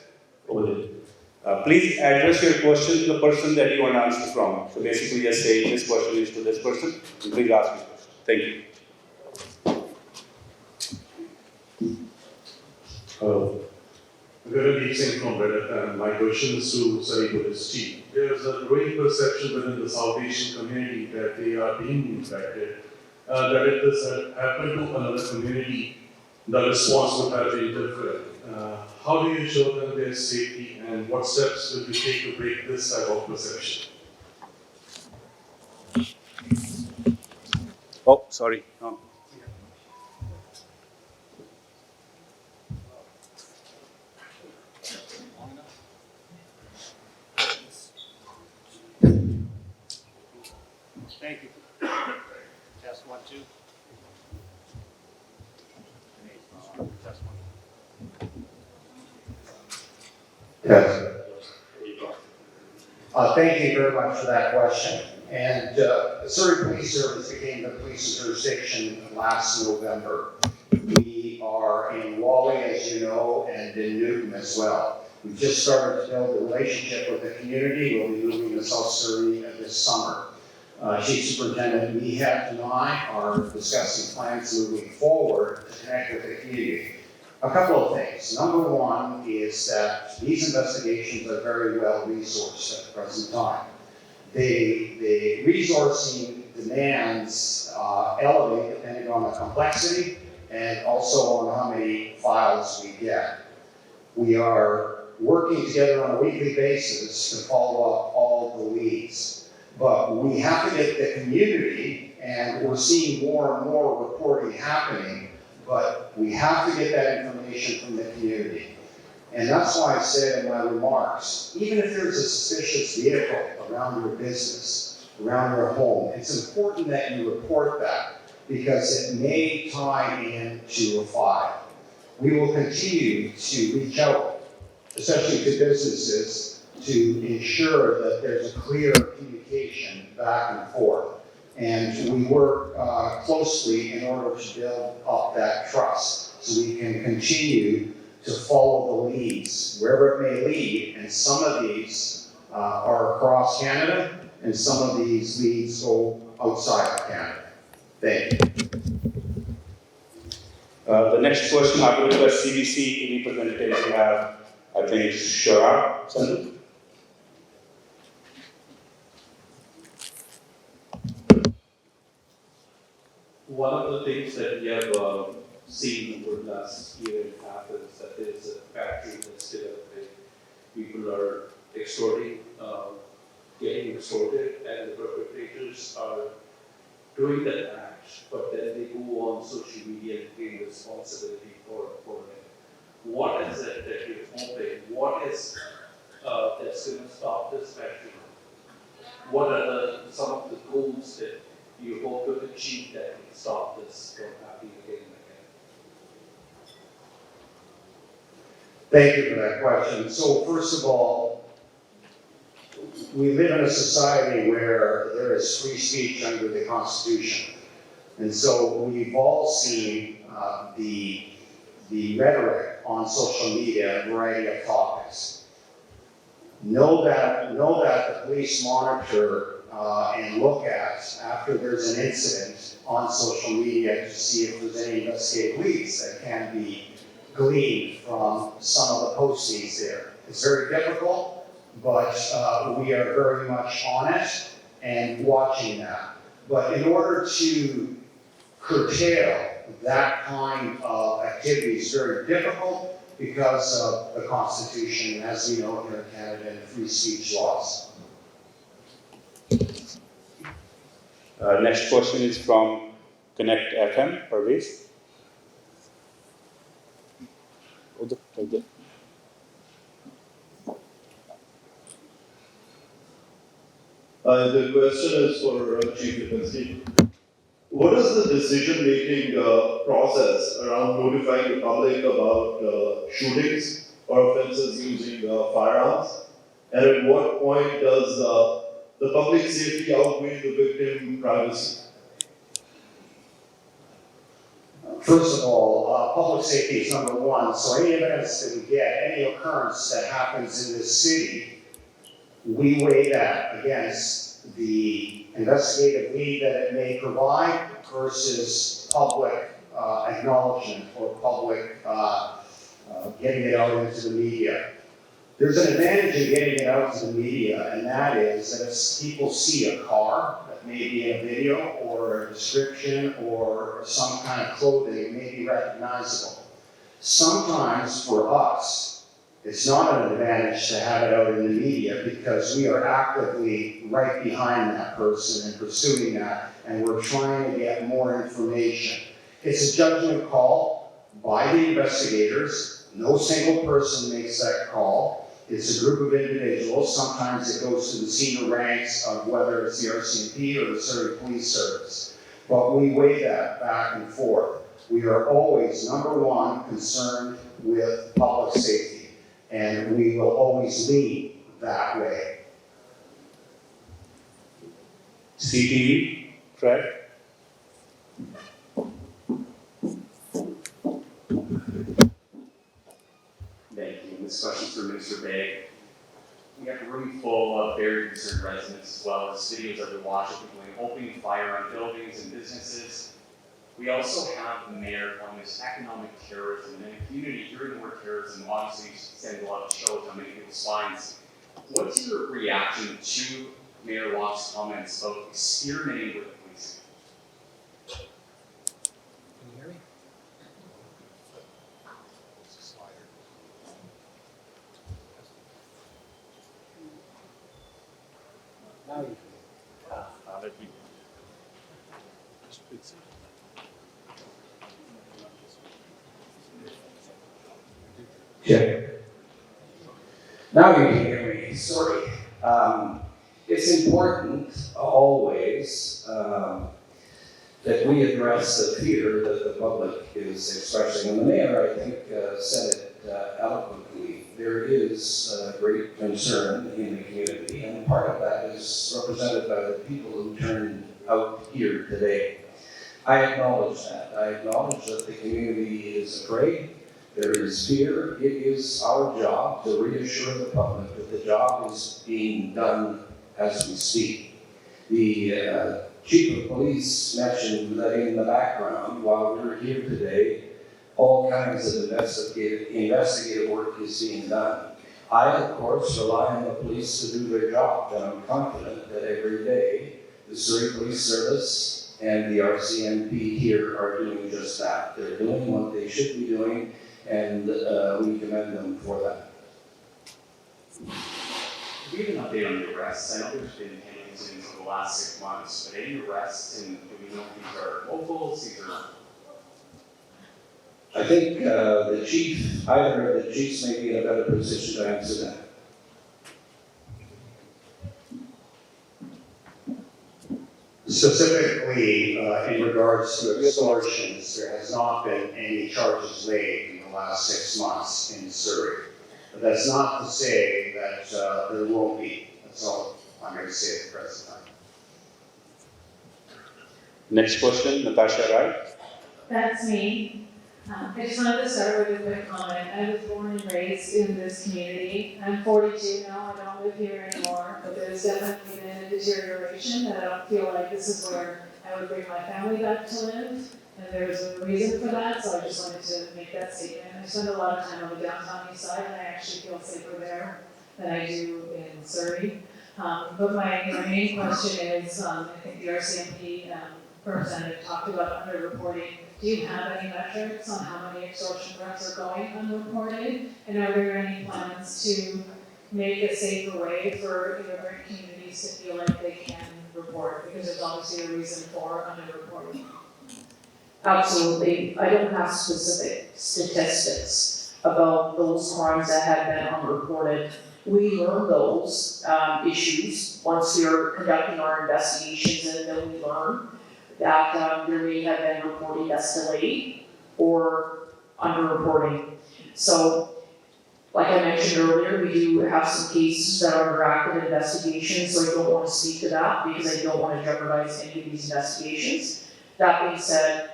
over there. Please address your question to the person that you want to answer from. So basically, just say this question is to this person, and please ask your question. Thank you. Hello. Gaurav Singh from Red FM. My question is to Surrey Police Chief. There is a growing perception within the South Asian community that they are being infected, that if this had happened to another community, the response would have been different. How do you show them their safety, and what steps will you take to break this type of perception? Oh, sorry. Yes. Thank you very much for that question. And the Surrey Police Service became the police jurisdiction last November. We are in Wally, as you know, and in Newton as well. We've just started to build a relationship with the community. We'll be moving to South Surrey this summer. Chief Superintendent, we and I are discussing plans moving forward to connect with the community. A couple of things. Number one is that these investigations are very well resourced at the present time. The resourcing demands elevate depending on the complexity and also on how many files we get. We are working together on a weekly basis to follow up all the leads. But we have to get the community, and we're seeing more and more reporting happening, but we have to get that information from the community. And that's why I said in my remarks, even if there's a suspicious vehicle around your business, around your home, it's important that you report that because it may tie into a file. We will continue to reach out, especially to businesses, to ensure that there's a clear communication back and forth. And we work closely in order to build up that trust so we can continue to follow the leads wherever it may lead. And some of these are across Canada, and some of these leads go outside of Canada. Thank you. The next question, I will request CBC representative to have, I think, Shara. Sanjha. One of the things that we have seen over the last year and a half is that there is a factory that's still up there. People are extorting, getting extorted, and the perpetrators are doing that act, but then they go on social media and claim responsibility for it. What is it that you're hoping? What is that's going to stop this factory? What are some of the goals that you hope to achieve that will stop this from happening again and again? Thank you for that question. So first of all, we live in a society where there is free speech under the Constitution. And so we've all seen the rhetoric on social media, a variety of topics. Know that the police monitor and look at after there's an incident on social media to see if there's any investigative leads that can be gleaned from some of the postings there. It's very difficult, but we are very much on it and watching that. But in order to curtail that kind of activity is very difficult because of the Constitution, as we know here in Canada, and the free speech laws. Next question is from Connect FM, Parvez. The question is for Chief Defense. What is the decision-making process around notifying the public about shootings or offences using firearms? And at what point does the public safety outweigh the victim privacy? First of all, public safety is number one. So any evidence that we get, any occurrence that happens in this city, we weigh that against the investigative lead that it may provide versus public acknowledgement or public getting it out into the media. There's an advantage in getting it out to the media, and that is that if people see a car that may be in a video or a description or some kind of clothing, it may be recognizable. Sometimes for us, it's not an advantage to have it out in the media because we are actively right behind that person and pursuing that, and we're trying to get more information. It's a judgment call by the investigators. No single person makes that call. It's a group of individuals. Sometimes it goes to the senior ranks of whether it's the RCMP or the Surrey Police Service. But we weigh that back and forth. We are always, number one, concerned with public safety, and we will always lean that way. CTV, Fred? Thank you. This question's for Minister Bay. We have a room full of very concerned residents, as well as videos that we watch of people opening fire on buildings and businesses. We also have the mayor on this economic terrorism, and in the community hearing the word terrorism obviously sends a lot of chills on many people's spines. What's your reaction to Mayor Locke's comments about experimenting with the police? Can you hear me? Now you can. Yeah. Now you can hear me. Sorry. It's important always that we address the fear that the public is expressing. And the mayor, I think, said it eloquently. There is great concern in the community, and part of that is represented by the people who turned out here today. I acknowledge that. I acknowledge that the community is afraid. There is fear. It is our job to reassure the public that the job is being done as we speak. The chief of police mentioned that in the background, while we're here today, all kinds of investigative work is being done. I, of course, rely on the police to do their job, and I'm confident that every day the Surrey Police Service and the RCMP here are doing just that. They're doing what they should be doing, and we commend them for that. Do we have an update on the arrests? I know there's been incidents over the last 6 months, but any arrests, and do we know if these are locals, these are... I think the chief, either of the chiefs may be in a better position to answer that. Specifically, in regards to extortions, there has not been any charges laid in the last 6 months in Surrey. But that's not to say that there won't be. That's all I'm going to say at the present time. Next question, Natasha Rai. That's me. I just wanted to start with a quick comment. I was born and raised in this community. I'm 42 now, I don't live here anymore, but there's definitely been a deterioration that I don't feel like this is where I would bring my family back to live. And there's a reason for that, so I just wanted to make that statement. I spend a lot of time on the downtown east side, and I actually feel safer there than I do in Surrey. But my main question is, I think the RCMP representative talked about underreporting. Do you have any metrics on how many extortion threats are going unreported? And are there any plans to make a safer way for immigrant communities to feel like they can report? Because there's obviously a reason for underreporting. Absolutely. I don't have specific statistics about those crimes that have been unreported. We learn those issues once we are conducting our investigations, and then we learn that there may have been reporting that's delayed or underreporting. So, like I mentioned earlier, we do have some cases that are under active investigation, so I don't want to speak to that because I don't want to jeopardize any of these investigations. That being said,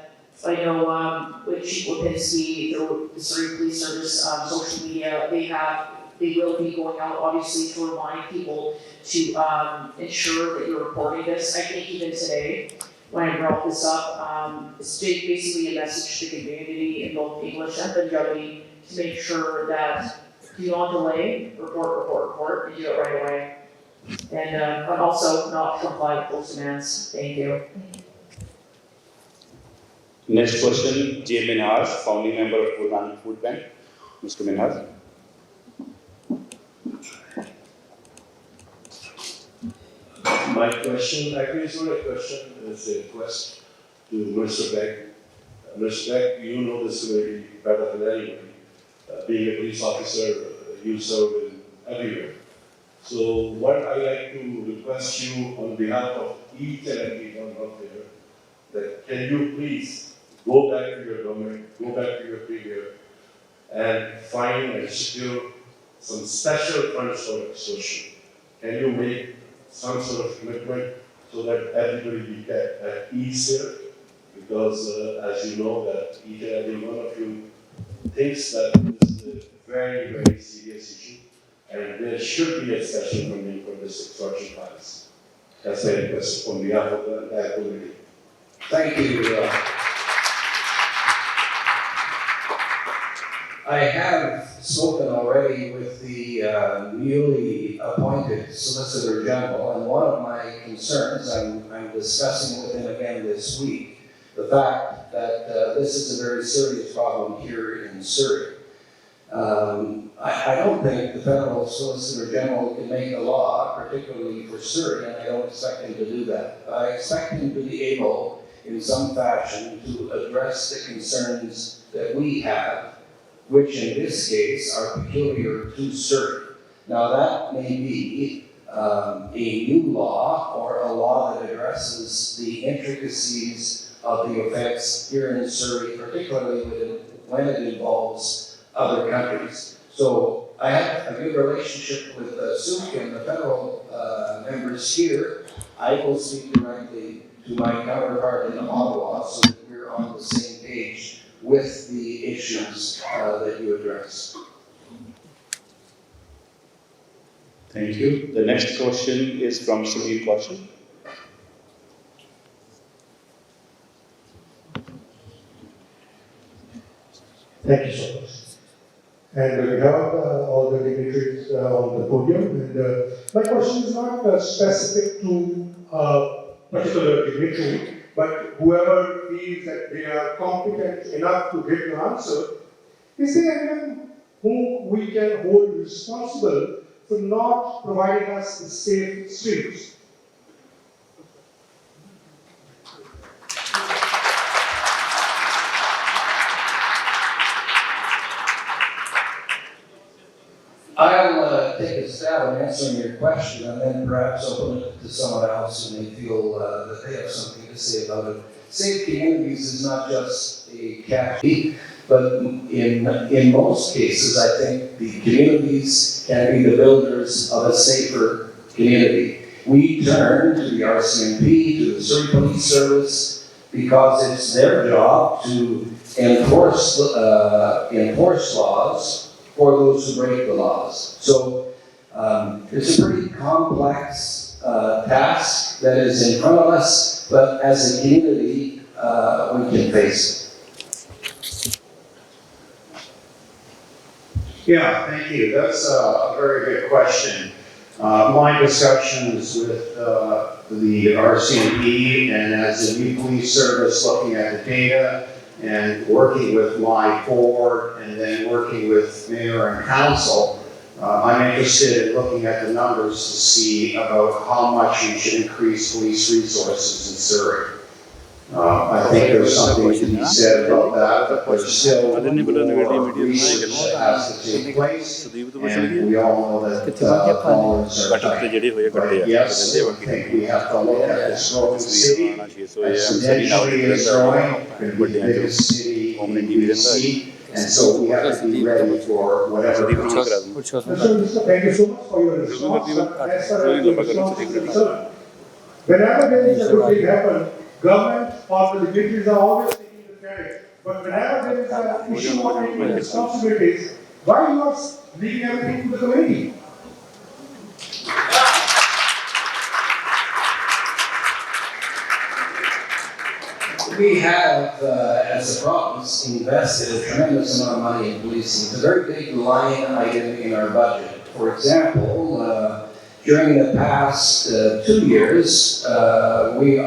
I know with Chief Lipinski, the Surrey Police Service social media, they will be going out obviously to remind people to ensure that you're reporting this. I think even today, when I brought this up, it's basically a message to the community in both English and Punjabi to make sure that do not delay, report, and do it right away. And also not comply with those demands. Thank you. Next question, J. Minhas, founding member of Guru Food Bank. Mr. Minhas. My question, actually it's not a question, it's a request to Mr. Beck. Mr. Beck, you know this very better than anybody. Being a police officer, you serve in everywhere. So what I like to request you on behalf of each and every one out there, that can you please go back to your government, go back to your premier, and find and secure some special funds for extortion? Can you make some sort of commitment so that everybody be kept at ease here? Because as you know that each and every one of you thinks that this is a very, very serious issue, and there should be a special funding for this extortion plans. That's my request on behalf of the entire community. Thank you. I have spoken already with the newly appointed Solicitor General, and one of my concerns, I'm discussing with him again this week, the fact that this is a very serious problem here in Surrey. I don't think the federal Solicitor General can make a law, particularly for Surrey, and I don't expect him to do that. I expect him to be able, in some fashion, to address the concerns that we have, which in this case are peculiar to Surrey. Now that may be a new law or a law that addresses the intricacies of the offense here in Surrey, particularly when it involves other countries. So I have a good relationship with Suk and the federal members here. I will speak directly to my counterpart in Ottawa so that we're on the same page with the issues that you address. Thank you. The next question is from Sunil Kaushal. Thank you so much. And we have all the dignitaries on the podium. And my question is not specific to a particular dignitary, but whoever feels that they are competent enough to give the answer. Is there anyone whom we can hold responsible for not providing us the safe streets? I'll take a stab at answering your question and then perhaps open it to someone else who may feel that they have something to say about it. Safe communities is not just a catchy, but in most cases, I think the communities can be the builders of a safer community. We turn to the RCMP, to the Surrey Police Service, because it's their job to enforce laws for those who break the laws. So it's a pretty complex task that is in front of us, but as a community, we can face it. Yeah, thank you. That's a very good question. My discussions with the RCMP and as a new police service looking at the data and working with my board and then working with mayor and council, I'm interested in looking at the numbers to see about how much we should increase police resources in Surrey. I think there's something to be said about that, but there's still more research that has to take place, and we all know that dollars are tight. But yes, I think we have to look at this growing city, exponentially is growing, could be the biggest city in BC, and so we have to be ready for whatever comes. Thank you so much for your response. As far as the response is concerned, whenever there is a good thing happen, government or the dignitaries are always taking the credit. But whenever there is an issue or any responsibilities, why are you not leaving everything to the community? We have, as a province, invested a tremendous amount of money in policing. It's a very big line item in our budget. For example, during the past 2 years, we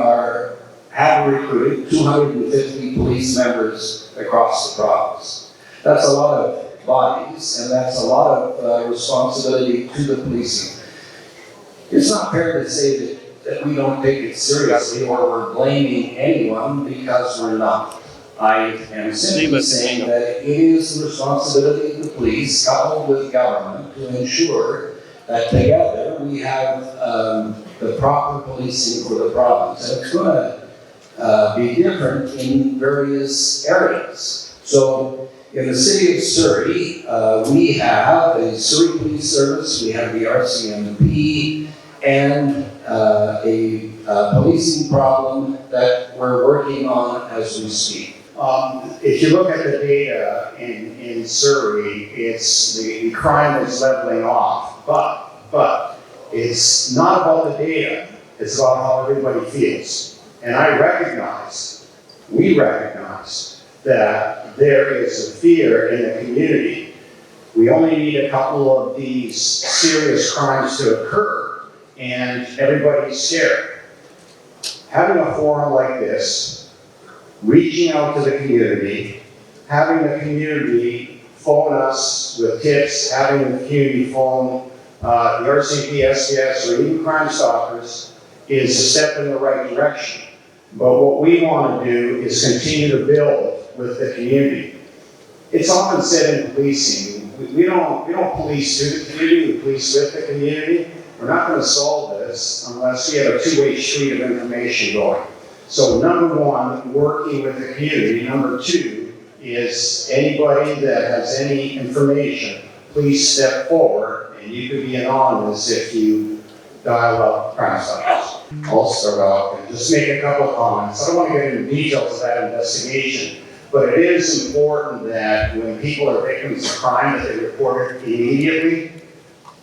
have recruited 250 police members across the province. That's a lot of bodies, and that's a lot of responsibility to the policing. It's not fair to say that we don't take it seriously or we're blaming anyone, because we're not. I am simply saying that it is the responsibility of the police, coupled with government, to ensure that together we have the proper policing for the province. And it's going to be different in various areas. So in the city of Surrey, we have a Surrey Police Service, we have the RCMP, and a policing problem that we're working on as we speak. If you look at the data in Surrey, it's the crime is leveling off, but it's not about the data, it's about how everybody feels. And we recognize that there is a fear in the community. We only need a couple of these serious crimes to occur, and everybody's scared. Having a forum like this, reaching out to the community, having the community phone us with tips, having the community phone the RCMP, SDS, or even Crime Stoppers is a step in the right direction. But what we want to do is continue to build with the community. It's often said in policing, we don't police to the community, we police with the community. We're not going to solve this unless we have a two-way street of information going. So number one, working with the community. Number two is anybody that has any information, please step forward, and you could be anonymous if you dial up Crime Stoppers. I'll start off and just make a couple of comments. I don't want to get into details of that investigation, but it is important that when people are victims of crime that they report it immediately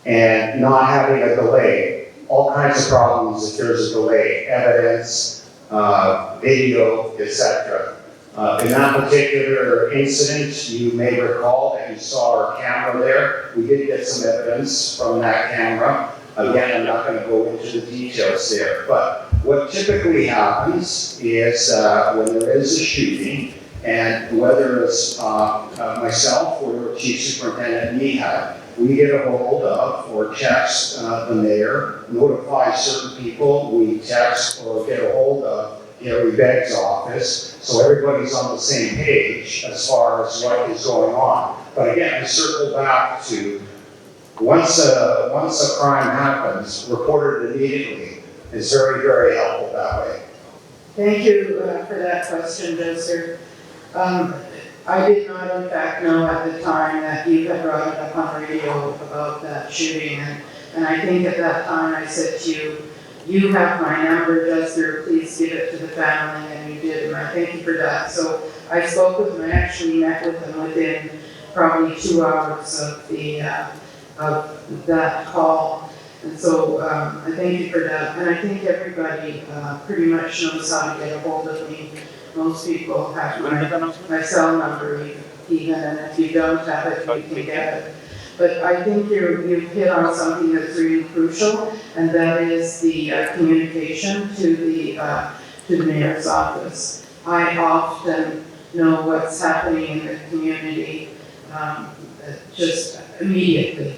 and not having a delay. All kinds of problems if there's a delay, evidence, video, etc. In that particular incident, you may recall that you saw our camera there. We did get some evidence from that camera. Again, I'm not going to go into the details there, but what typically happens is when there is a shooting, and whether it's myself or Chief Superintendent Mihai, we get a hold of or text the mayor, notify certain people, we text or get a hold of Gary Begg's office, so everybody's on the same page as far as what is going on. But again, I circle back to once a crime happens, report it immediately. It's very, very helpful that way. Thank you for that question, Joseph. I did not in fact know at the time that you had brought it up on radio about that shooting, and I think at that time I said to you, you have my number, Jester, please give it to the family, and you did, and I thank you for that. So I spoke with him, I actually met with him within probably 2 hours of that call. And so I thank you for that. And I think everybody pretty much knows how to get a hold of me. Most people have my cell number even, and if you don't have it, you can get it. But I think you've hit on something that's really crucial, and that is the communication to the mayor's office. I often know what's happening in the community just immediately.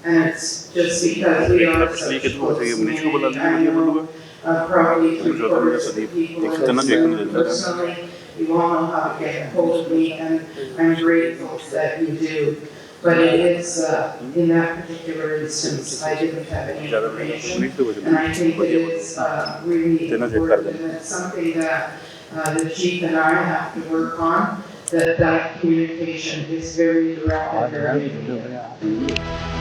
And it's just because we are such a close community. I know probably 3/4 of the people in this room personally. You all know how to get a hold of me, and I'm grateful that you do. But it is, in that particular instance, I didn't have any information, and I think it is really important, and it's something that the chief and I have to work on, that communication is very direct and very immediate.